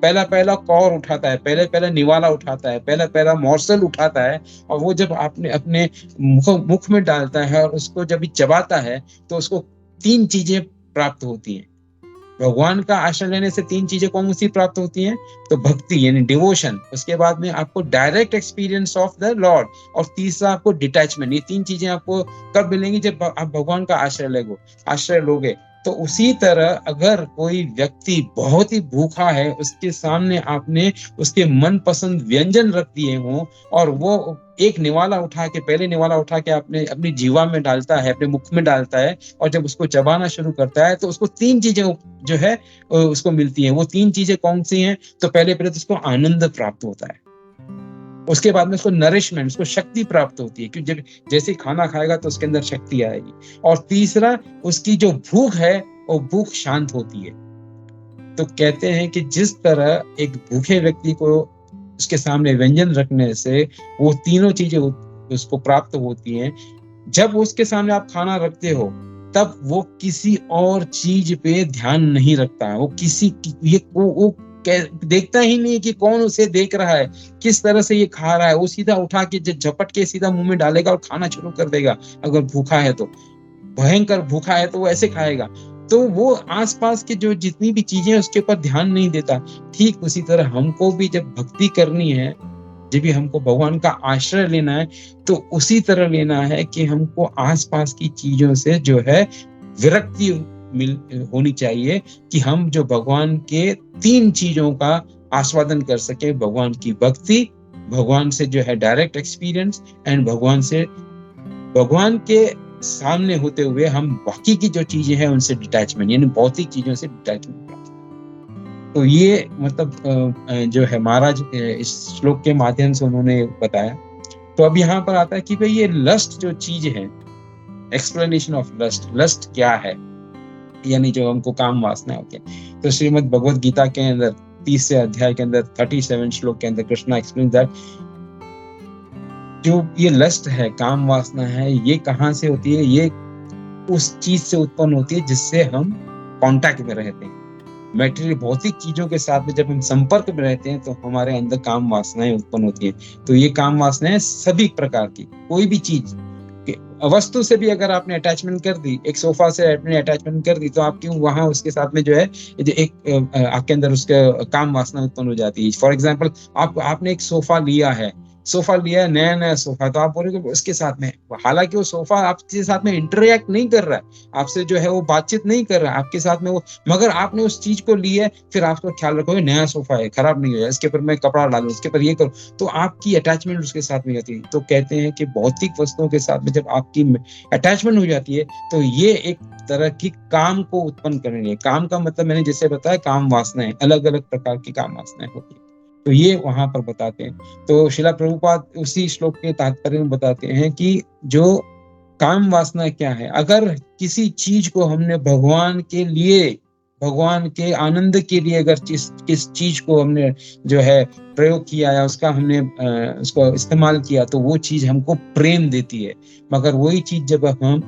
पहला कौर उठाता है, पहला निवाला उठाता है, पहला मॉर्सल उठाता है, और वो जब आपने अपने मुख में डालता है और उसको जब चबाता है, तो उसको 3 चीजें प्राप्त होती हैं। भगवान का आश्रय लेने से 3 चीजें कौन सी प्राप्त होती हैं, तो भक्ति यानी डिवोशन, उसके बाद में आपको direct experience of the Lord, और तीसरा आपको डिटैचमेंट। ये 3 चीजें आपको कब मिलेंगी, जब आप भगवान का आश्रय लोगे। तो उसी तरह अगर कोई व्यक्ति बहुत ही भूखा है, उसके सामने आपने उसके मनपसंद व्यंजन रख दिए हों, और वो पहले निवाला उठा के आपने अपनी जीवा में डालता है, अपने मुख में डालता है, और जब उसको चबाना शुरू करता है, तो उसको 3 चीजें जो है उसको मिलती हैं। वो 3 चीजें कौन सी हैं, तो पहले तो उसको आनंद प्राप्त होता है, उसके बाद में उसको नरिशमेंट, उसको शक्ति प्राप्त होती है, क्योंकि जब जैसे खाना खाएगा तो उसके अंदर शक्ति आएगी, और तीसरा उसकी जो भूख है वो भूख शांत होती है। तो कहते हैं कि जिस तरह एक भूखे व्यक्ति को उसके सामने व्यंजन रखने से वो तीनों चीजें उसको प्राप्त होती हैं, जब उसके सामने आप खाना रखते हो तब वो किसी और चीज पे ध्यान नहीं रखता है, वो देखता ही नहीं कि कौन उसे देख रहा है, किस तरह से ये खा रहा है। वो सीधा उठा के झपट के सीधा मुंह में डालेगा और खाना शुरू कर देगा। अगर भूखा है तो, भयंकर भूखा है तो वो ऐसे खाएगा। तो वो आसपास के जो जितनी भी चीजें उसके ऊपर ध्यान नहीं देता। ठीक उसी तरह हमको भी जब भक्ति करनी है, जब भी हमको भगवान का आश्रय लेना है, तो उसी तरह लेना है कि हमको आसपास की चीजों से जो है विरक्ति होनी चाहिए, कि हम जो भगवान के 3 चीजों का आस्वादन कर सके, भगवान की भक्ति, भगवान से जो है डायरेक्ट एक्सपीरियंस, एंड भगवान के सामने होते हुए हम बाकी की जो चीजें हैं उनसे डिटैचमेंट, यानी भौतिक चीजों से डिटैचमेंट। तो ये मतलब जो है महाराज इस श्लोक के माध्यम से उन्होंने बताया। तो अब यहाँ पर आता है कि भाई ये लस्ट जो चीज है, एक्सप्लेनेशन ऑफ लस्ट क्या है, यानी जो हमको काम वासना होती है। तो श्रीमद् भगवद गीता के अंदर 30 अध्याय के अंदर 37 श्लोक के अंदर कृष्णा एक्सप्लेन दैट जो ये लस्ट है, काम वासना है, ये कहाँ से होती है, ये उस चीज से उत्पन्न होती है जिससे हम कांटेक्ट में रहते हैं। मैटेरियल भौतिक चीजों के साथ में जब हम संपर्क में रहते हैं तो हमारे अंदर काम वासनाएं उत्पन्न होती हैं। तो ये काम वासनाएं सभी प्रकार की, कोई भी चीज वस्तु से भी अगर आपने अटैचमेंट कर दी, एक सोफा से आपने अटैचमेंट कर दी, तो आपकी वहां उसके साथ में जो है एक आपके अंदर उसका काम वासना उत्पन्न हो जाती है। फॉर एग्जाम्पल, आपने एक सोफा लिया है, नया नया सोफा, तो आप बोलोगे उसके साथ में, हालांकि वो सोफा आपके साथ में इंटरेक्ट नहीं कर रहा है, आपसे जो है वो बातचीत नहीं कर रहा है आपके साथ में वो, मगर आपने उस चीज को ली है, फिर आपको ख्याल रखोगे नया सोफा है, खराब नहीं हो जाए, इसके ऊपर मैं कपड़ा डालू, इसके ऊपर ये करूँ, तो आपकी अटैचमेंट उसके साथ में होती है। तो कहते हैं कि भौतिक वस्तुओं के साथ में जब आपकी अटैचमेंट हो जाती है तो ये एक तरह की काम को उत्पन्न करने लिए, काम का मतलब मैंने जैसे बताया काम वासनाएं, अलग अलग प्रकार की काम वासनाएं होती है, तो ये वहां पर बताते हैं। तो शिला प्रभुपाद उसी श्लोक के तात्पर्य में बताते हैं कि जो काम वासना क्या है, अगर किसी चीज को हमने भगवान के लिए, भगवान के आनंद के लिए अगर किस चीज को हमने जो है प्रयोग किया या उसका हमने उसको इस्तेमाल किया, तो वो चीज हमको प्रेम देती है। मगर वही चीज जब हम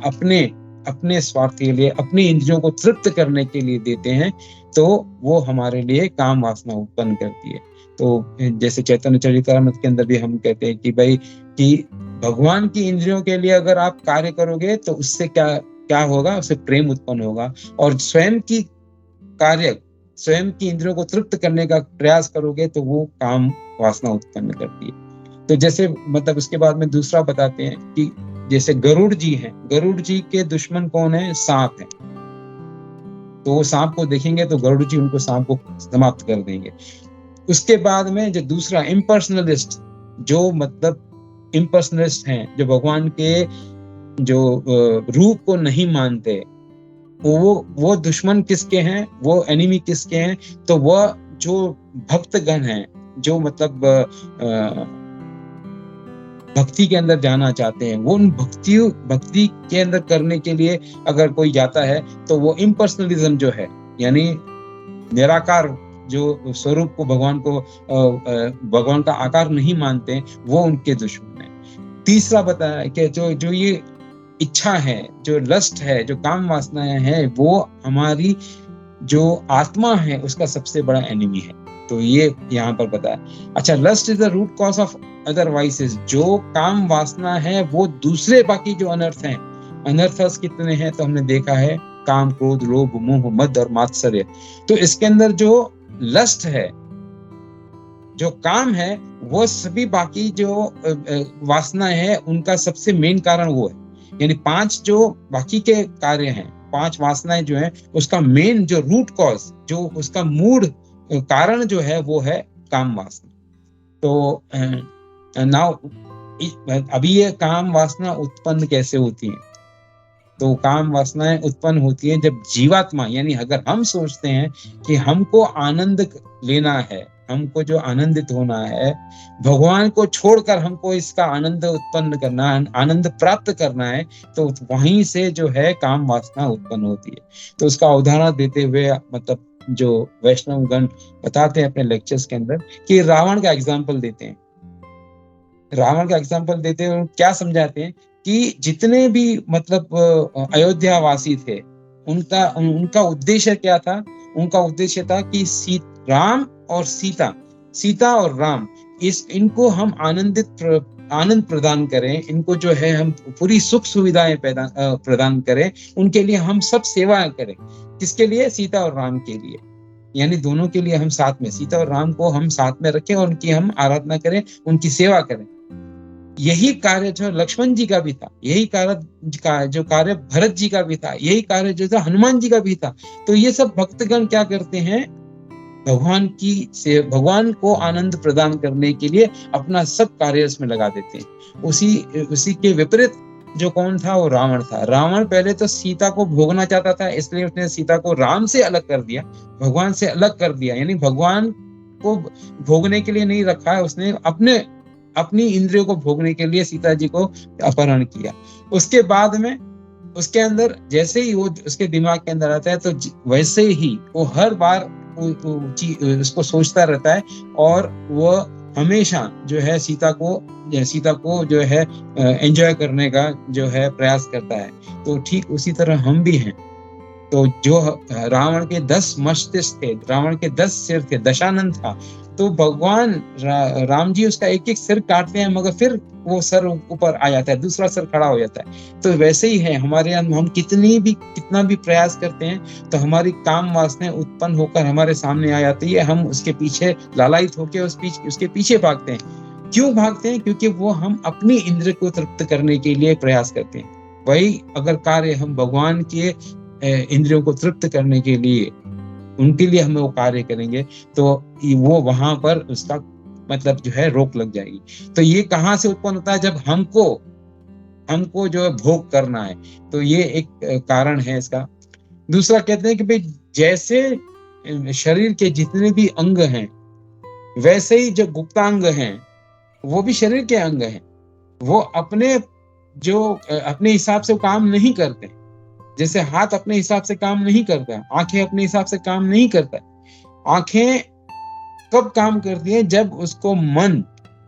अपने स्वार्थ के लिए, अपनी इंद्रियों को तृप्त करने के लिए देते हैं, तो वो हमारे लिए काम वासना उत्पन्न करती है। तो जैसे चैतन्य चरितामृत के अंदर भी हम कहते हैं कि भाई कि भगवान की इंद्रियों के लिए अगर आप कार्य करोगे तो उससे क्या होगा, उससे प्रेम उत्पन्न होगा, और स्वयं की इंद्रियों को तृप्त करने का प्रयास करोगे तो वो काम वासना उत्पन्न करती है। तो जैसे मतलब उसके बाद में दूसरा बताते हैं कि जैसे गरुड़ जी हैं, गरुड़ जी के दुश्मन कौन है, सांप है। तो वो सांप को देखेंगे तो गरुड़ जी उनको सांप को समाप्त कर देंगे। उसके बाद में जो दूसरा इम्पर्सनलिस्ट, जो मतलब इम्पर्सनलिस्ट हैं, जो भगवान के जो रूप को नहीं मानते, वो दुश्मन किसके हैं, वो एनिमी किसके हैं, तो वह जो भक्तगण हैं, जो मतलब भक्ति के अंदर जाना चाहते हैं, वो उन भक्ति के अंदर करने के लिए अगर कोई जाता है तो वो इम्पर्सनलिज्म जो है, यानी निराकार जो स्वरूप को, भगवान का आकार नहीं मानते, वो उनके दुश्मन है। तीसरा बताया कि जो ये इच्छा है, जो लस्ट है, जो काम वासनाएं हैं, वो हमारी जो आत्मा है उसका सबसे बड़ा एनिमी है। तो ये यहाँ पर बताया। अच्छा, lust is the root cause of other vices. जो काम वासना है वो दूसरे बाकी जो अनर्थ हैं, अनर्थस कितने हैं तो हमने देखा है, काम, क्रोध, लोभ, मोह, मद और मात्सर्य। तो इसके अंदर जो लस्ट है, जो काम है, वो सभी बाकी जो वासनाएं हैं उनका सबसे मेन कारण वो है। यानी 5 जो बाकी के कार्य हैं, 5 वासनाएं जो हैं, उसका मेन जो रूट कॉज, जो उसका मूल कारण जो है वो है काम वासना। तो नाउ अभी ये काम वासना उत्पन्न कैसे होती है? तो काम वासनाएं उत्पन्न होती हैं जब जीवात्मा, यानी अगर हम सोचते हैं कि हमको आनंद लेना है, हमको जो आनंदित होना है, भगवान को छोड़कर हमको इसका आनंद उत्पन्न करना, आनंद प्राप्त करना है, तो वहीं से जो है काम वासना उत्पन्न होती है। तो उसका उदाहरण देते हुए मतलब जो वैष्णव गण बताते हैं अपने लेक्चर्स के अंदर कि रावण का एग्जाम्पल देते हैं। रावण का एग्जाम्पल देते हुए क्या समझाते हैं कि जितने भी मतलब अयोध्या वासी थे, उनका उद्देश्य क्या था? उनका उद्देश्य था कि राम और सीता और राम, इनको हम आनंद प्रदान करें, इनको जो है हम पूरी सुख सुविधाएं प्रदान करें, उनके लिए हम सब सेवाएं करें। किसके लिए? सीता और राम के लिए, यानी दोनों के लिए हम साथ में, सीता और राम को हम साथ में रखें और उनकी हम आराधना करें, उनकी सेवा करें। यही कार्य जो लक्ष्मण जी का भी था, यही कार्य जो कार्य भरत जी का भी था, यही कार्य जो था हनुमान जी का भी था। तो ये सब भक्तगण क्या करते हैं? भगवान को आनंद प्रदान करने के लिए अपना सब कार्य इसमें लगा देते हैं। उसी के विपरीत जो कौन था? वो रावण था। रावण पहले तो सीता को भोगना चाहता था, इसलिए उसने सीता को राम से अलग कर दिया, भगवान से अलग कर दिया, यानी भगवान को भोगने के लिए नहीं रखा है, उसने अपनी इंद्रियों को भोगने के लिए सीता जी को अपहरण किया। उसके बाद में उसके अंदर जैसे ही वो उसके दिमाग के अंदर आता है, तो वैसे ही वो हर बार उसको सोचता रहता है और वो हमेशा जो है सीता को जो है एंजॉय करने का जो है प्रयास करता है। तो ठीक उसी तरह हम भी हैं। तो जो रावण के 10 मस्तिष्क थे, रावण के 10 सिर थे, दशानन था, तो भगवान राम जी उसका एक एक सिर काटते हैं, मगर फिर वो सर ऊपर आ जाता है, दूसरा सर खड़ा हो जाता है। तो वैसे ही है हमारे अंदर, हम कितना भी प्रयास करते हैं तो हमारी काम वासनाएं उत्पन्न होकर हमारे सामने आ जाती है। हम उसके पीछे लालायित होकर उसके पीछे भागते हैं। क्यों भागते हैं? क्योंकि वो हम अपनी इंद्रिय को तृप्त करने के लिए प्रयास करते हैं। वही अगर कार्य हम भगवान के इंद्रियों को तृप्त करने के लिए, उनके लिए हम वो कार्य करेंगे, तो वो वहां पर उसका मतलब जो है रोक लग जाएगी। तो ये कहाँ से उत्पन्न होता है? जब हमको जो है भोग करना है, तो ये एक कारण है इसका। दूसरा कहते हैं कि भाई जैसे शरीर के जितने भी अंग हैं, वैसे ही जो गुप्तांग हैं वो भी शरीर के अंग हैं। वो अपने हिसाब से काम नहीं करते। जैसे हाथ अपने हिसाब से काम नहीं करता, आंखें अपने हिसाब से काम नहीं करता। आंखें कब काम करती हैं? जब उसको मन,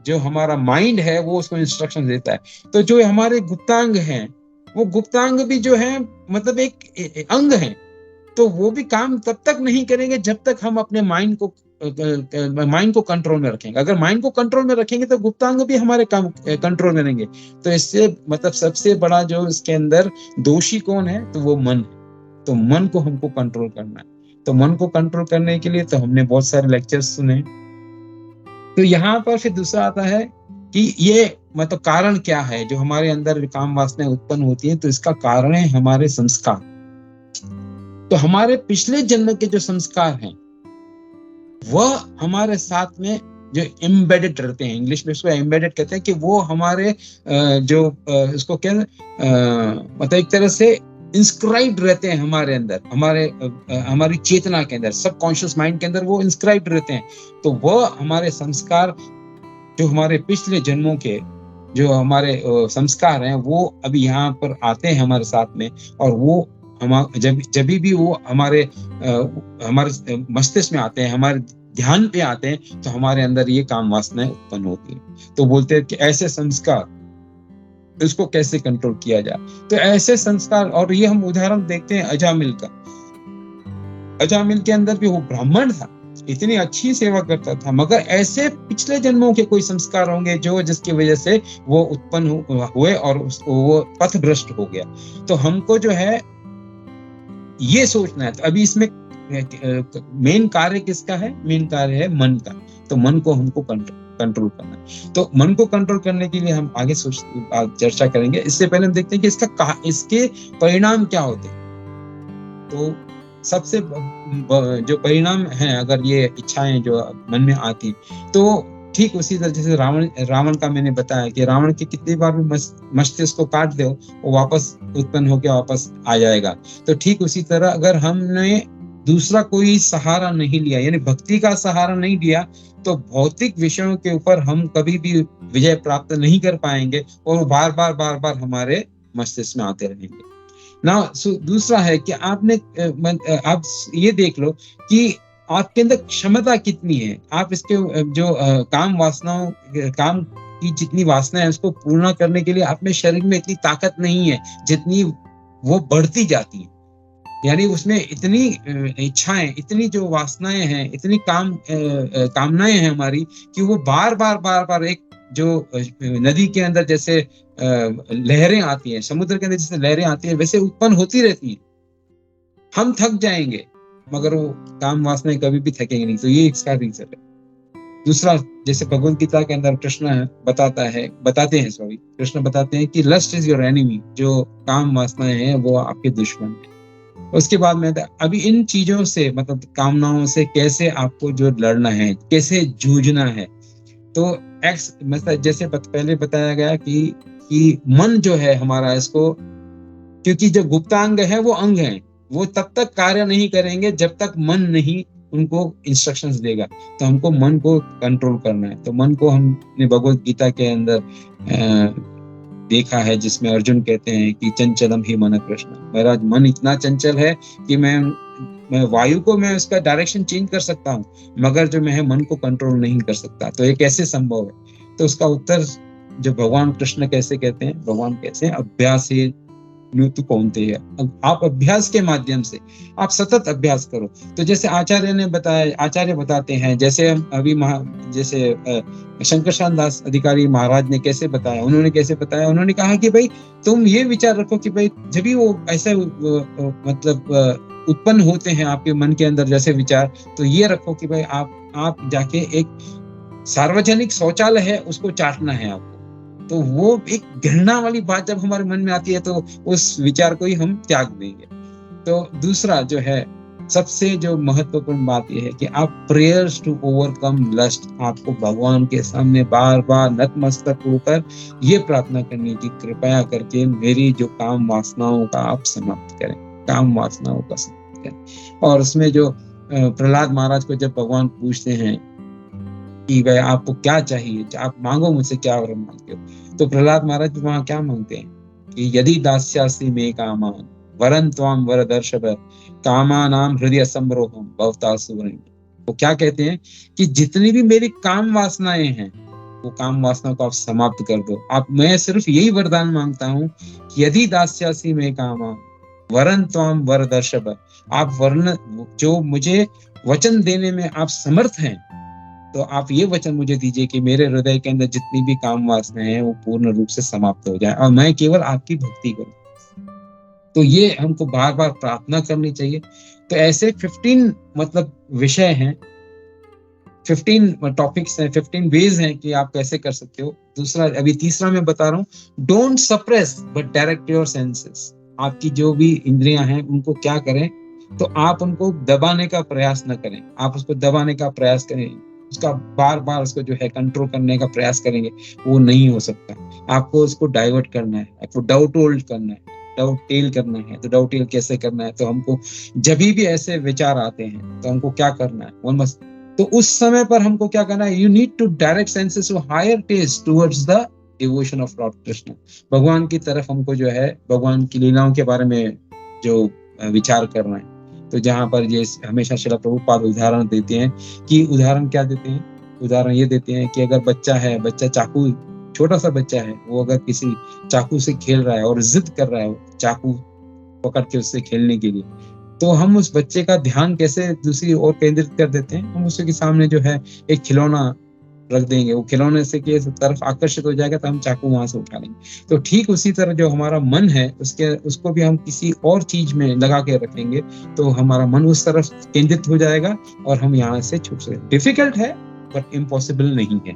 जो हमारा माइंड है, वो उसको इंस्ट्रक्शन देता है। तो जो हमारे गुप्तांग हैं, वो गुप्तांग भी जो है मतलब एक अंग है, तो वो भी काम तब तक नहीं करेंगे जब तक हम अपने माइंड को कंट्रोल में रखेंगे। अगर माइंड को कंट्रोल में रखेंगे तो गुप्तांग भी हमारे काम कंट्रोल में रहेंगे। तो इससे मतलब सबसे बड़ा जो इसके अंदर दोषी कौन है? तो वो मन है। तो मन को हमको कंट्रोल करना है। तो मन को कंट्रोल करने के लिए तो हमने बहुत सारे लेक्चर्स सुने। तो यहाँ पर फिर दूसरा आता है कि ये मतलब कारण क्या है जो हमारे अंदर काम वासनाएं उत्पन्न होती है? तो इसका कारण है हमारे संस्कार। तो हमारे पिछले जन्म के जो संस्कार हैं वह हमारे साथ में जो एम्बेडेड रहते हैं, इंग्लिश में इसको एम्बेडेड कहते हैं, कि वो हमारे इसको क्या मतलब एक तरह से इंस्क्राइब्ड रहते हैं हमारे अंदर, हमारी चेतना के अंदर, सबकॉन्शियस माइंड के अंदर वो इंस्क्राइब्ड रहते हैं। तो वह हमारे संस्कार, जो हमारे पिछले जन्मों के जो हमारे संस्कार हैं, वो अभी यहाँ पर आते हैं हमारे साथ में, और वो जब भी वो हमारे मस्तिष्क में आते हैं, हमारे ध्यान पे आते हैं, तो हमारे अंदर ये काम वासनाएं उत्पन्न होती हैं। तो बोलते हैं कि ऐसे संस्कार, इसको कैसे कंट्रोल किया जाए? तो ऐसे संस्कार, और ये हम उदाहरण देखते हैं अजामिल का। अजामिल के अंदर भी वो ब्राह्मण था, इतनी अच्छी सेवा करता था, मगर ऐसे पिछले जन्मों के कोई संस्कार होंगे जो जिसकी वजह से वो उत्पन्न हुए और वो पथ भ्रष्ट हो गया। तो हमको जो है ये सोचना है। तो अभी इसमें मेन कार्य किसका है? मेन कार्य है मन का। तो मन को हमको कंट्रोल करना है। तो मन को कंट्रोल करने के लिए हम आगे चर्चा करेंगे। इससे पहले हम देखते हैं कि इसके परिणाम क्या होते हैं। तो सबसे जो परिणाम हैं, अगर ये इच्छाएं जो मन में आती, तो ठीक उसी तरह जैसे रावण का मैंने बताया कि रावण के कितनी बार भी मस्तिष्क को काट दो, वो वापस उत्पन्न होकर वापस आ जाएगा। तो ठीक उसी तरह अगर हमने दूसरा कोई सहारा नहीं लिया, यानी भक्ति का सहारा नहीं लिया, तो भौतिक विषयों के ऊपर हम कभी भी विजय प्राप्त नहीं कर पाएंगे, और वो बार बार हमारे मस्तिष्क में आते रहेंगे ना। दूसरा है कि आप ये देख लो कि आपके अंदर क्षमता कितनी है। आप इसके जो काम की जितनी वासना है, उसको पूर्ण करने के लिए आप में शरीर में इतनी ताकत नहीं है जितनी वो बढ़ती जाती है। यानी उसमें इतनी इच्छाएं, इतनी जो वासनाएं हैं, इतनी कामनाएं हैं हमारी, कि वो बार एक जो नदी के अंदर जैसे लहरें आती हैं, समुद्र के अंदर जैसे लहरें आती हैं, वैसे उत्पन्न होती रहती हैं। हम थक जाएंगे मगर वो काम वासनाएं कभी भी थकेंगे नहीं। तो ये इसका रीजन है। दूसरा, जैसे भगवद गीता के अंदर कृष्ण बताते हैं कि लस्ट इज योर एनिमी। जो काम वासनाएं हैं वो आपके दुश्मन है। उसके बाद में अभी इन चीजों से, मतलब कामनाओं से कैसे आपको जो लड़ना है, कैसे जूझना है। तो मतलब जैसे पहले बताया गया कि मन जो है हमारा, इसको, क्योंकि जो गुप्तांग है वो अंग है, वो तब तक कार्य नहीं करेंगे जब तक मन नहीं उनको इंस्ट्रक्शंस देगा। तो हमको मन को कंट्रोल करना है। तो मन को हमने भगवद गीता के अंदर देखा है, जिसमें अर्जुन कहते हैं कि चंचलम ही मन कृष्ण। महाराज, मन इतना चंचल है कि मैं मैं वायु को मैं उसका डायरेक्शन चेंज कर सकता हूँ, मगर जो मैं मन को कंट्रोल नहीं कर सकता। तो ये कैसे संभव है? तो उसका उत्तर जो भगवान कृष्ण कैसे कहते हैं, भगवान कैसे अभ्यास ही न्यूतु कौन्तेय, आप अभ्यास के माध्यम से आप सतत अभ्यास करो। तो जैसे आचार्य ने बताया, आचार्य बताते हैं, जैसे हम अभी जैसे शंकर शान दास अधिकारी महाराज ने कैसे बताया, उन्होंने कैसे बताया, उन्होंने कहा कि भाई तुम ये विचार रखो कि भाई जब भी वो ऐसे मतलब उत्पन्न होते हैं आपके मन के अंदर जैसे विचार, तो ये रखो कि भाई आप जाके एक सार्वजनिक शौचालय है उसको चाटना है आपको। तो वो एक घृणा वाली बात जब हमारे मन में आती है तो उस विचार को ही हम त्याग देंगे। तो दूसरा जो है सबसे जो महत्वपूर्ण बात यह है कि आप प्रेयर्स टू ओवरकम लस्ट, आपको भगवान के सामने बार बार नतमस्तक होकर ये प्रार्थना करनी कि कृपया करके मेरी जो काम वासनाओं का आप समाप्त करें, काम वासनाओं का समाप्त करें। और उसमें जो प्रहलाद महाराज को जब भगवान पूछते हैं कि भाई आपको क्या चाहिए, आप मांगो मुझसे क्या वर मांगते हो, तो प्रहलाद महाराज वहां क्या मांगते हैं कि यदि दास्यासि मे कामान वरन त्वाम वरदर्शभ कामानाम हृदय संभ्रोहम भवता सुवर्ण। वो क्या कहते हैं कि जितनी भी मेरी काम वासनाएं हैं वो काम वासनाओं को आप समाप्त कर दो। आप, मैं सिर्फ यही वरदान मांगता हूँ कि यदि दास्यासि मे कामान वरन त्वाम वरदर्शभ, आप वर्ण जो मुझे वचन देने में आप समर्थ हैं, तो आप ये वचन मुझे दीजिए कि मेरे हृदय के अंदर जितनी भी काम वासनाएं हैं वो पूर्ण रूप से समाप्त हो जाए और मैं केवल आपकी भक्ति करूं। तो ये हमको बार बार प्रार्थना करनी चाहिए। तो ऐसे 15 मतलब विषय हैं, 15 टॉपिक्स हैं, 15 वेज हैं कि आप कैसे कर सकते हो। दूसरा, अभी तीसरा मैं बता रहा हूँ, don't suppress but direct your senses. आपकी जो भी इंद्रियां हैं उनको क्या करें, तो आप उनको दबाने का प्रयास न करें, आप उसको दबाने का प्रयास करें, उसका बार बार उसको जो है कंट्रोल करने का प्रयास करेंगे, वो नहीं हो सकता। आपको उसको डाइवर्ट करना है, आपको डाउट होल्ड करना है, डाउट टेल करना है। तो डाउट टेल कैसे करना है, तो हमको जब भी ऐसे विचार आते हैं तो हमको क्या करना है, वन मस्ट, तो उस समय पर हमको क्या करना है, you need to direct senses to higher taste towards the devotion of Lord Krishna. भगवान की तरफ हमको जो है भगवान की लीलाओं के बारे में जो विचार करना है। तो जहां पर ये हमेशा श्रील प्रभुपाद उदाहरण देते हैं कि उदाहरण क्या देते हैं, उदाहरण ये देते हैं कि अगर बच्चा है, बच्चा चाकू, छोटा सा बच्चा है, वो अगर किसी चाकू से खेल रहा है और जिद कर रहा है चाकू पकड़ के उससे खेलने के लिए, तो हम उस बच्चे का ध्यान कैसे दूसरी ओर केंद्रित कर देते हैं, हम उसके सामने जो है एक खिलौना रख देंगे, वो खिलौने से के तरफ आकर्षित हो जाएगा तो हम चाकू वहां से उठा लेंगे। तो ठीक उसी तरह जो हमारा मन है उसको भी हम किसी और चीज में लगा के रखेंगे तो हमारा मन उस तरफ केंद्रित हो जाएगा और हम यहाँ से छूट सकते। डिफिकल्ट है बट इम्पॉसिबल नहीं है।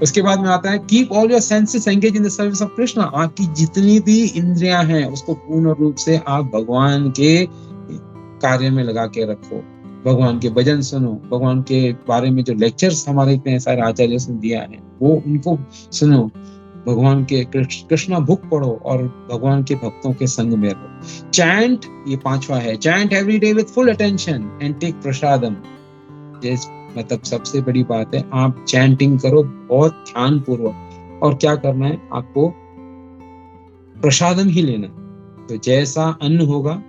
उसके बाद में आता है keep all your senses engage in the service of Krishna. आपकी जितनी भी इंद्रियां हैं उसको पूर्ण रूप से आप भगवान के कार्य में लगा के रखो, भगवान के भजन सुनो, भगवान के बारे में जो लेक्चर्स हमारे इतने सारे आचार्यों ने दिया है वो उनको सुनो, भगवान के कृष्णा बुक पढ़ो और भगवान के भक्तों के संग में रहो। चैंट, ये 5वां है, chant every day with full attention and take prasadam. मतलब सबसे बड़ी बात है आप चैंटिंग करो बहुत ध्यान पूर्वक, और क्या करना है, आपको प्रसादम ही लेना। तो जैसा अन्न होगा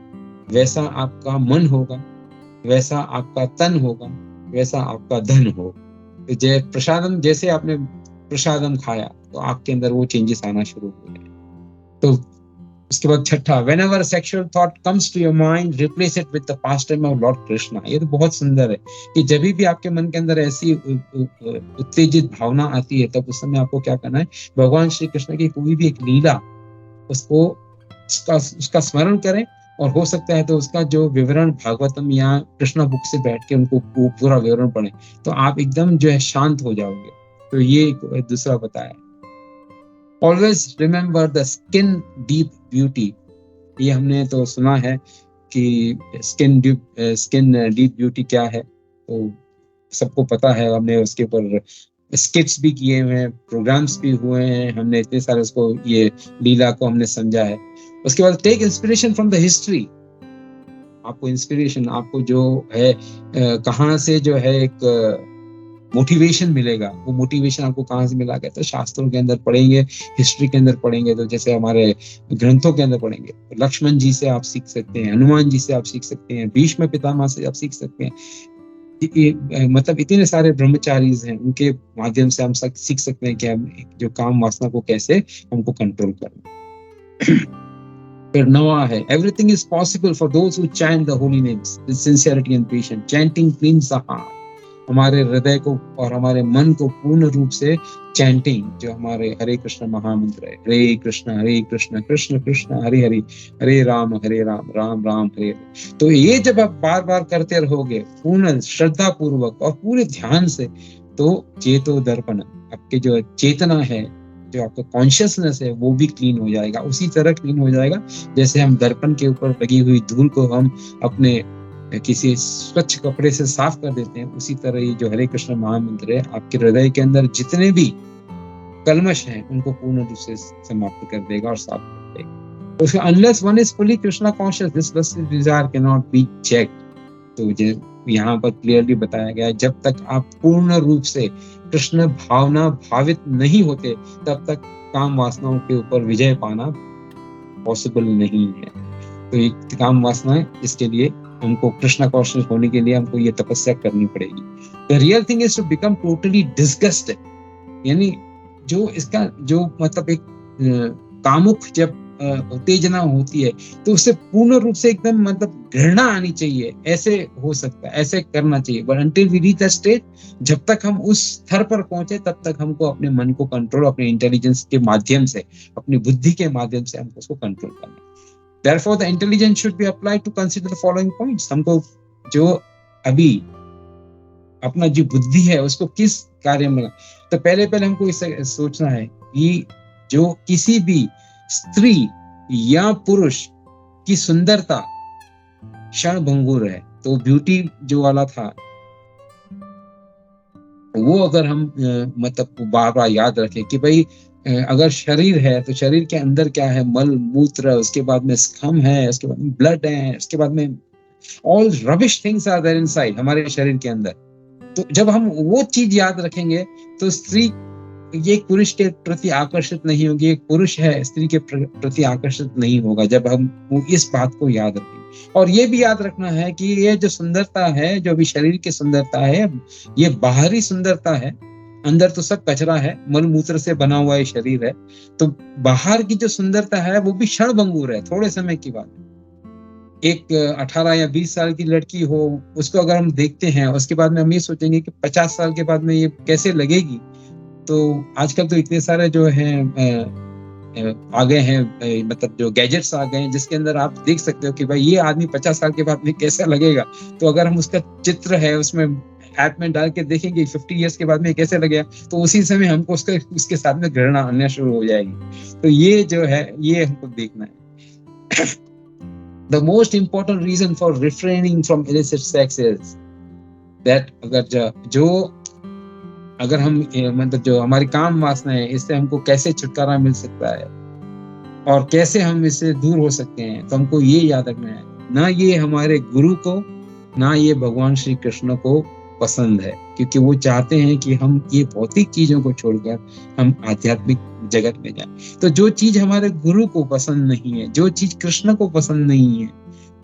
वैसा आपका मन होगा, वैसा आपका तन होगा, वैसा आपका धन होगा। तो जय प्रसादम, जैसे आपने प्रसादम खाया तो आपके अंदर वो चेंजेस आना शुरू हो गए। तो उसके बाद 6, whenever sexual thought comes to your mind, replace it with the pastime of Lord Krishna। ये तो बहुत सुंदर है कि जब भी आपके मन के अंदर ऐसी उत्तेजित भावना आती है तब उस समय आपको क्या करना है, भगवान श्री कृष्ण की कोई भी एक लीला उसको उसका स्मरण करें, और हो सकता है तो उसका जो विवरण भागवतम या कृष्णा बुक से बैठ के उनको पूरा विवरण पढ़ें तो आप एकदम जो है शांत हो जाओगे। तो ये दूसरा बताया। Always remember the skin deep beauty. ये हमने तो सुना है कि स्किन डीप ब्यूटी क्या है, तो सबको पता है, हमने उसके ऊपर स्किट्स भी किए हुए हैं, प्रोग्राम्स भी हुए हैं, हमने इतने सारे उसको ये लीला को हमने समझा है। उसके बाद take inspiration from the history. आपको इंस्पिरेशन, आपको जो है कहाँ से जो है एक मोटिवेशन मिलेगा। वो मोटिवेशन आपको कहाँ से मिला? कहते हैं शास्त्रों के अंदर पढ़ेंगे, हिस्ट्री के अंदर पढ़ेंगे, तो जैसे हमारे ग्रंथों के अंदर पढ़ेंगे, लक्ष्मण जी से आप सीख सकते हैं, हनुमान जी से आप सीख सकते हैं, भीष्म पितामह से आप सीख सकते हैं। मतलब इतने सारे ब्रह्मचारीज हैं, उनके माध्यम से हम सीख सकते हैं कि हम जो काम वासना को कैसे हमको कंट्रोल करना। फिर नवा है, everything is possible for those who chant the Holi names with sincerity and patience. Chanting क्लींस the heart. हमारे हृदय को और हमारे मन को पूर्ण रूप से चैंटिंग, जो हमारे हरे कृष्ण महामंत्र है, हरे कृष्ण कृष्ण कृष्ण हरे हरे, हरे राम राम राम हरे हरे, तो ये जब आप बार बार करते रहोगे पूर्ण श्रद्धा पूर्वक और पूरे ध्यान से, तो चेतो दर्पण, आपके जो चेतना है, जो आपका कॉन्शियसनेस है, वो भी क्लीन हो जाएगा। उसी तरह क्लीन हो जाएगा जैसे हम दर्पण के ऊपर लगी हुई धूल को हम अपने किसी स्वच्छ कपड़े से साफ कर देते हैं, उसी तरह ये जो हरे कृष्ण महामंत्र है आपके हृदय के अंदर जितने भी कल्मश हैं उनको पूर्ण रूप से समाप्त कर देगा और साफ कर देगा। तो unless one is fully Krishna conscious, this lustful desire can not be checked. तो यहाँ पर क्लियरली बताया गया है, जब तक आप पूर्ण रूप से कृष्ण भावना भावित नहीं होते, तब तक काम वासनाओं के ऊपर विजय पाना पॉसिबल नहीं है। तो ये काम वासना है, इसके लिए हमको कृष्णा कॉन्शियस होने के लिए हमको ये तपस्या करनी पड़ेगी। The real thing is to become totally disgusted, यानी जो इसका जो मतलब एक कामुक जब उत्तेजना होती है तो उससे पूर्ण रूप से एकदम मतलब घृणा आनी चाहिए, ऐसे हो सकता है, ऐसे करना चाहिए। But until we reach that stage, जब तक हम उस स्तर पर पहुंचे तब तक हमको अपने मन को कंट्रोल, अपने इंटेलिजेंस के माध्यम से, अपनी बुद्धि के माध्यम से हमको उसको कंट्रोल करना है। Therefore, the intelligence should be applied to consider the following points. हमको जो अभी अपना जो बुद्धि है उसको किस कार्य में, तो पहले हमको इसे सोचना है कि जो किसी भी स्त्री या पुरुष की सुंदरता क्षणभंगुर है। तो ब्यूटी जो वाला था वो अगर हम मतलब बार बार याद रखें कि भाई अगर शरीर है तो शरीर के अंदर क्या है, मल मूत्र, उसके बाद में स्खम है, उसके बाद में ब्लड है, उसके बाद में all rubbish things are there inside हमारे शरीर के अंदर। तो जब हम वो चीज याद रखेंगे तो स्त्री ये पुरुष के प्रति आकर्षित नहीं होगी, एक पुरुष है स्त्री के प्रति आकर्षित नहीं होगा, जब हम इस बात को याद रखेंगे। और ये भी याद रखना है कि ये जो सुंदरता है, जो भी शरीर की सुंदरता है, ये बाहरी सुंदरता है, अंदर तो सब कचरा है, मल मूत्र से बना हुआ ये शरीर है। तो बाहर की जो सुंदरता है वो भी क्षणभंगुर है, थोड़े समय की बात। एक 18 या 20 साल की लड़की हो, उसको अगर हम देखते हैं, उसके बाद में हम ये सोचेंगे कि 50 साल के बाद में ये कैसे लगेगी। तो आजकल तो इतने सारे जो हैं आ गए हैं, मतलब जो गैजेट्स आ गए हैं जिसके अंदर आप देख सकते हो कि भाई ये आदमी 50 साल के बाद में कैसा लगेगा। तो अगर हम उसका चित्र है उसमें ऐप में डाल के देखेंगे 50 इयर्स के बाद में कैसे लगेगा, तो उसी समय हमको उसके साथ में घृणा आना शुरू हो जाएगी। तो ये जो है ये हमको देखना है। The most important reason for refraining from illicit sex is that अगर हम मतलब जो हमारी काम वासना है, इससे हमको कैसे छुटकारा मिल सकता है और कैसे हम इससे दूर हो सकते हैं, तो हमको ये याद रखना है, ना ये हमारे गुरु को, ना ये भगवान श्री कृष्ण को पसंद है, क्योंकि वो चाहते हैं कि हम ये भौतिक चीजों को छोड़कर हम आध्यात्मिक जगत में जाएं। तो जो चीज हमारे गुरु को पसंद नहीं है, जो चीज कृष्ण को पसंद नहीं है,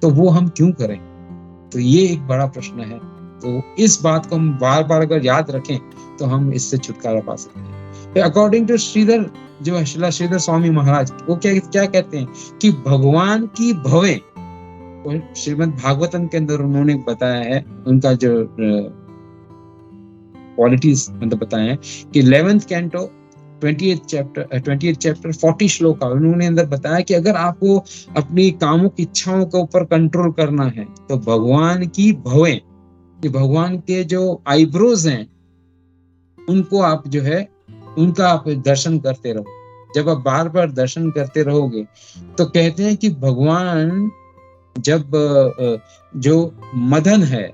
तो वो हम क्यों करें? तो ये एक बड़ा प्रश्न है। तो इस बात को हम बार बार अगर याद रखें तो हम इससे छुटकारा पा सकते हैं। अकॉर्डिंग टू श्रीधर, जो श्रीधर स्वामी महाराज, वो क्या कहते हैं कि भगवान की भवें, श्रीमद् भागवतम के अंदर उन्होंने बताया है, उनका जो क्वालिटीज मतलब बताए हैं कि 11th कैंटो 28th चैप्टर 40 श्लोक का उन्होंने अंदर बताया कि अगर आपको अपनी कामुक इच्छाओं के ऊपर कंट्रोल करना है तो भगवान की भवें, भगवान के जो आईब्रोज हैं उनको आप जो है उनका आप दर्शन करते रहो। जब आप बार बार दर्शन करते रहोगे तो कहते हैं कि भगवान जब जो मदन है,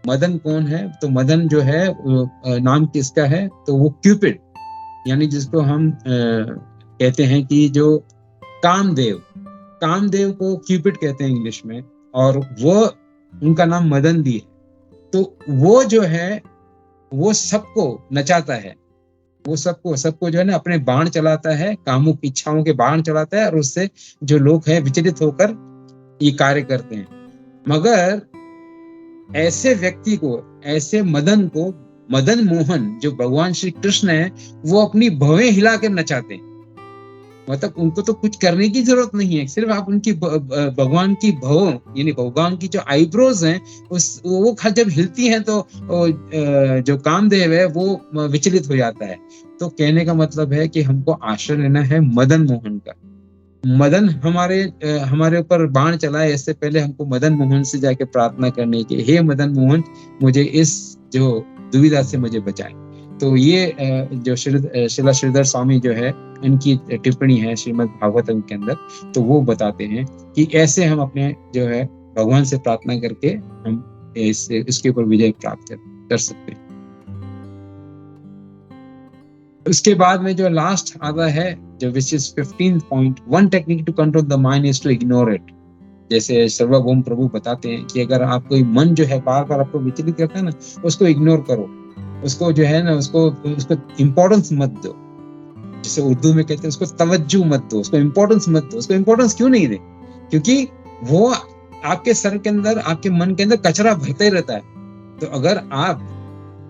मदन कौन है? तो मदन जो है नाम किसका है? तो वो क्यूपिड, यानी जिसको हम कहते हैं कि जो कामदेव को क्यूपिड कहते हैं इंग्लिश में, और वो उनका नाम मदन भी है। तो वो जो है वो सबको नचाता है, वो सबको जो है ना अपने बाण चलाता है, कामुक इच्छाओं के बाण चलाता है, और उससे जो लोग हैं विचलित होकर ये कार्य करते हैं। मगर ऐसे व्यक्ति को, ऐसे मदन को, मदन मोहन जो भगवान श्री कृष्ण है, वो अपनी भवें हिला कर नचाते हैं। मतलब उनको तो कुछ करने की जरूरत नहीं है, सिर्फ आप उनकी भगवान की भव, यानी भगवान की जो आईब्रोज हैं, वो जब हिलती हैं तो जो कामदेव है वो विचलित हो जाता है। तो कहने का मतलब है कि हमको आश्रय लेना है मदन मोहन का। मदन हमारे ऊपर बाण चलाए, इससे पहले हमको मदन मोहन से जाके प्रार्थना करने की, हे मदन मोहन, मुझे इस जो दुविधा से मुझे बचाए। तो ये जो श्रीला श्रीधर स्वामी जो है, इनकी टिप्पणी है श्रीमद् भागवतम के अंदर, तो वो बताते हैं कि ऐसे हम अपने जो है भगवान से प्रार्थना करके हम इसके ऊपर विजय प्राप्त कर सकते हैं। उसके बाद में जो लास्ट आता है, जो which is 15th point, one technique to control the mind is to ignore it. जैसे सर्वभौम प्रभु बताते हैं कि अगर आप कोई मन जो है बार बार आपको विचलित करता है ना, उसको इग्नोर करो, उसको जो है ना उसको इम्पोर्टेंस मत दो। जैसे उर्दू में कहते हैं उसको तवज्जो मत दो, उसको इम्पोर्टेंस मत दो। उसको इम्पोर्टेंस क्यों नहीं दे? क्योंकि वो आपके सर के अंदर, आपके मन के अंदर कचरा भरते ही रहता है। तो अगर आप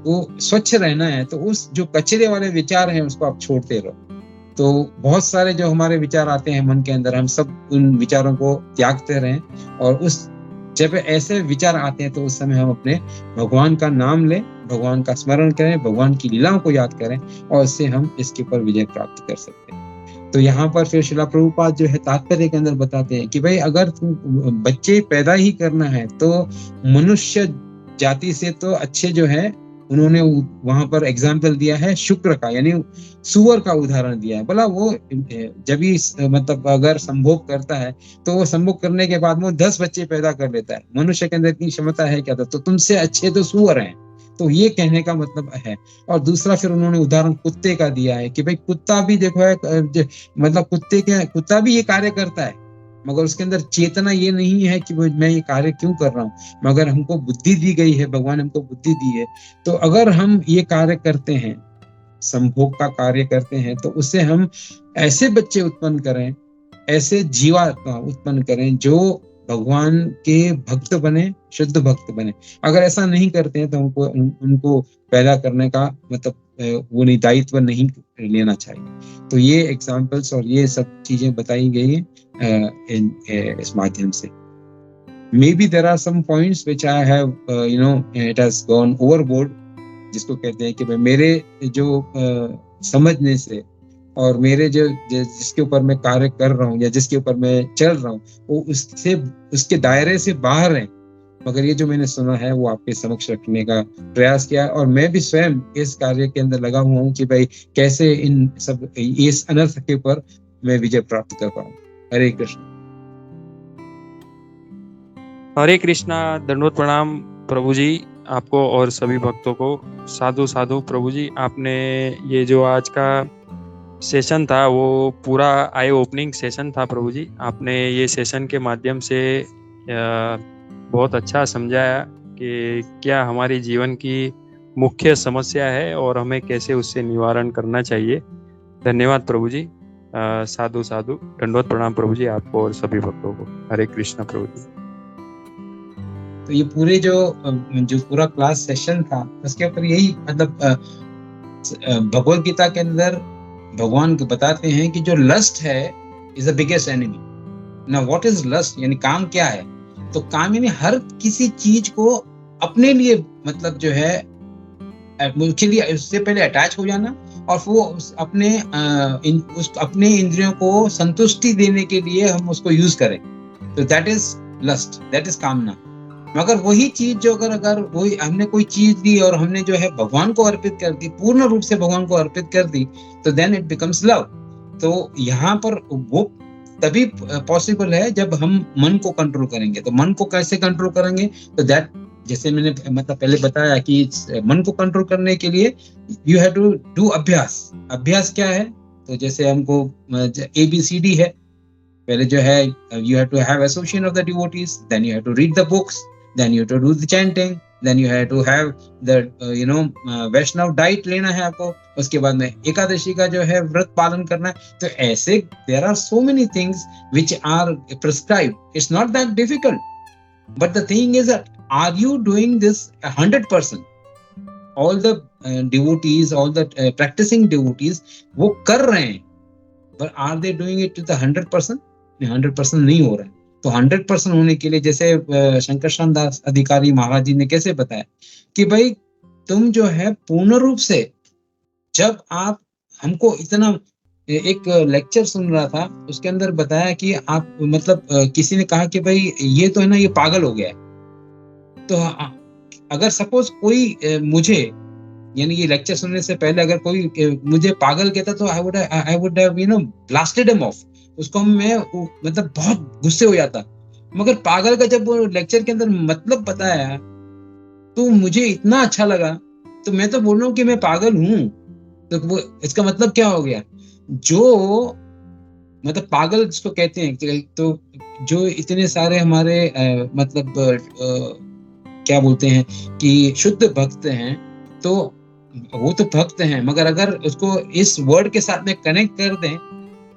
वो स्वच्छ रहना है तो उस जो कचरे वाले विचार हैं उसको आप छोड़ते रहो। तो बहुत सारे जो हमारे विचार आते हैं मन के अंदर, हम सब उन विचारों को त्यागते रहें, और उस जब ऐसे विचार आते हैं तो उस समय हम अपने भगवान का नाम लें, भगवान का स्मरण करें, भगवान की लीलाओं को याद करें, और इससे हम इसके ऊपर विजय प्राप्त कर सकते हैं। तो यहाँ पर फिर श्रीला प्रभुपाद जो है तात्पर्य के अंदर बताते हैं कि भाई अगर तुम बच्चे पैदा ही करना है तो मनुष्य जाति से तो अच्छे जो है, उन्होंने वहां पर एग्जाम्पल दिया है शुक्र का, यानी सुअर का उदाहरण दिया है। बोला वो जब भी मतलब अगर संभोग करता है तो वो संभोग करने के बाद में 10 बच्चे पैदा कर लेता है। मनुष्य के अंदर इतनी क्षमता है क्या? तो तुमसे अच्छे तो सुअर हैं। तो ये कहने का मतलब है। और दूसरा फिर उन्होंने उदाहरण कुत्ते का दिया है कि भाई कुत्ता भी देखो है, मतलब कुत्ता भी ये कार्य करता है, मगर उसके अंदर चेतना ये नहीं है कि मैं ये कार्य क्यों कर रहा हूँ। मगर हमको बुद्धि दी गई है, भगवान हमको बुद्धि दी है। तो अगर हम ये कार्य करते हैं, संभोग का कार्य करते हैं, तो उससे हम ऐसे बच्चे उत्पन्न करें, ऐसे जीवात्मा उत्पन्न करें जो भगवान के भक्त बने, शुद्ध भक्त बने। अगर ऐसा नहीं करते हैं तो हमको उनको पैदा करने का मतलब वो दायित्व नहीं लेना चाहिए। तो ये एग्जाम्पल्स और ये सब चीजें बताई गई हैं इस माध्यम से। Maybe there are some points which I have, it has gone overboard, जिसको कहते हैं कि भाई मेरे जो समझने से और मेरे जो जिसके ऊपर मैं कार्य कर रहा हूँ या जिसके ऊपर मैं चल रहा हूँ वो उसके दायरे से बाहर है। मगर ये जो मैंने सुना है वो आपके समक्ष रखने का प्रयास किया है, और मैं भी स्वयं इस कार्य के अंदर लगा हुआ हूँ कि भाई कैसे इन सब इस अनर्थ के ऊपर मैं विजय प्राप्त कर पाऊँ। हरे कृष्ण। हरे कृष्णा। दंडवत प्रणाम प्रभु जी आपको और सभी भक्तों को। साधु साधु प्रभु जी, आपने ये जो आज का सेशन था वो पूरा आई ओपनिंग सेशन था प्रभु जी। आपने ये सेशन के माध्यम से बहुत अच्छा समझाया कि क्या हमारी जीवन की मुख्य समस्या है और हमें कैसे उससे निवारण करना चाहिए। धन्यवाद प्रभु जी। साधु साधु। दंडवत प्रणाम प्रभु जी आपको और सभी भक्तों को। हरे कृष्णा प्रभु जी। तो ये पूरे जो पूरा क्लास सेशन था उसके ऊपर यही मतलब भगवद गीता के अंदर भगवान बताते हैं कि जो लस्ट है इज द बिगेस्ट एनिमी। ना व्हाट इज लस्ट, यानी काम क्या है? तो काम यानी हर किसी चीज को अपने लिए मतलब जो है उसके लिए उससे पहले अटैच हो जाना, और वो अपने इंद्रियों को संतुष्टि देने के लिए हम उसको यूज करें। तो that is lust, that is कामना। मगर वही चीज जो अगर वही हमने कोई चीज दी और हमने जो है भगवान को अर्पित कर दी, पूर्ण रूप से भगवान को अर्पित कर दी, तो देन इट बिकम्स लव। तो यहाँ पर वो तभी पॉसिबल है जब हम मन को कंट्रोल करेंगे। तो मन को कैसे कंट्रोल करेंगे? तो दैट जैसे मैंने मतलब पहले बताया कि मन को कंट्रोल करने के लिए यू हैव टू डू अभ्यास। अभ्यास क्या है? तो जैसे हमको ABCD है, पहले जो है you have to have association of the devotees, then you have to read the books, then you have to do the chanting, then you have to have the Vaishnava diet लेना है आपको, उसके बाद में एकादशी का जो है व्रत पालन करना है. तो ऐसे there are so many things which are prescribed. It's not that difficult, but the thing is that are you doing this 100%? All the devotees, all the practicing devotees वो कर रहे हैं, but are they doing it to the 100%? 100% नहीं हो रहा है. तो 100% होने के लिए जैसे शंकर दास अधिकारी महाराज जी ने कैसे बताया कि भाई तुम जो है पूर्ण रूप से, जब आप हमको इतना, एक लेक्चर सुन रहा था उसके अंदर बताया कि आप मतलब किसी ने कहा कि भाई ये तो है ना, ये पागल हो गया है. तो अगर सपोज कोई मुझे, यानी ये लेक्चर सुनने से पहले अगर कोई मुझे पागल कहता तो I would have blasted him of. उसको मैं मतलब बहुत गुस्से हो जाता. मगर पागल का जब वो लेक्चर के अंदर मतलब बताया तो मुझे इतना अच्छा लगा. तो मैं तो बोल रहा हूँ कि मैं पागल हूँ, तो वो इसका मतलब क्या हो गया? जो मतलब पागल जिसको कहते हैं, तो जो इतने सारे हमारे मतलब क्या बोलते हैं कि शुद्ध भक्त हैं, तो वो तो भक्त हैं, मगर अगर उसको इस वर्ड के साथ में कनेक्ट कर दें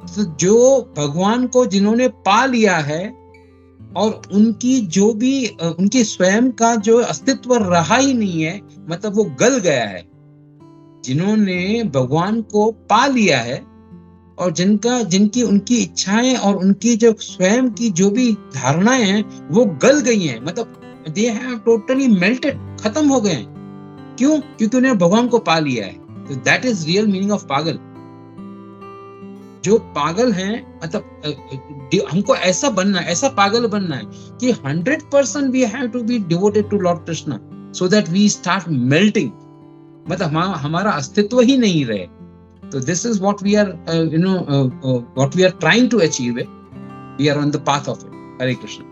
तो जो भगवान को जिन्होंने पा लिया है और उनकी जो भी उनकी स्वयं का जो अस्तित्व रहा ही नहीं है, मतलब वो गल गया है. जिन्होंने भगवान को पा लिया है और जिनकी उनकी इच्छाएं और उनकी जो स्वयं की जो भी धारणाएं हैं वो गल गई हैं, मतलब दे हैव टोटली मेल्टेड, खत्म हो गए हैं. क्यों? क्योंकि उन्होंने भगवान को पा लिया है. तो that is real meaning of पागल. जो पागल हैं, मतलब हमको ऐसा बनना है, ऐसा पागल बनना है कि 100% we have to be devoted to Lord Krishna so that we start melting. मतलब हमारा अस्तित्व ही नहीं रहे. तो this is what we are what we are trying to achieve. We are on the path of it. Hare Krishna.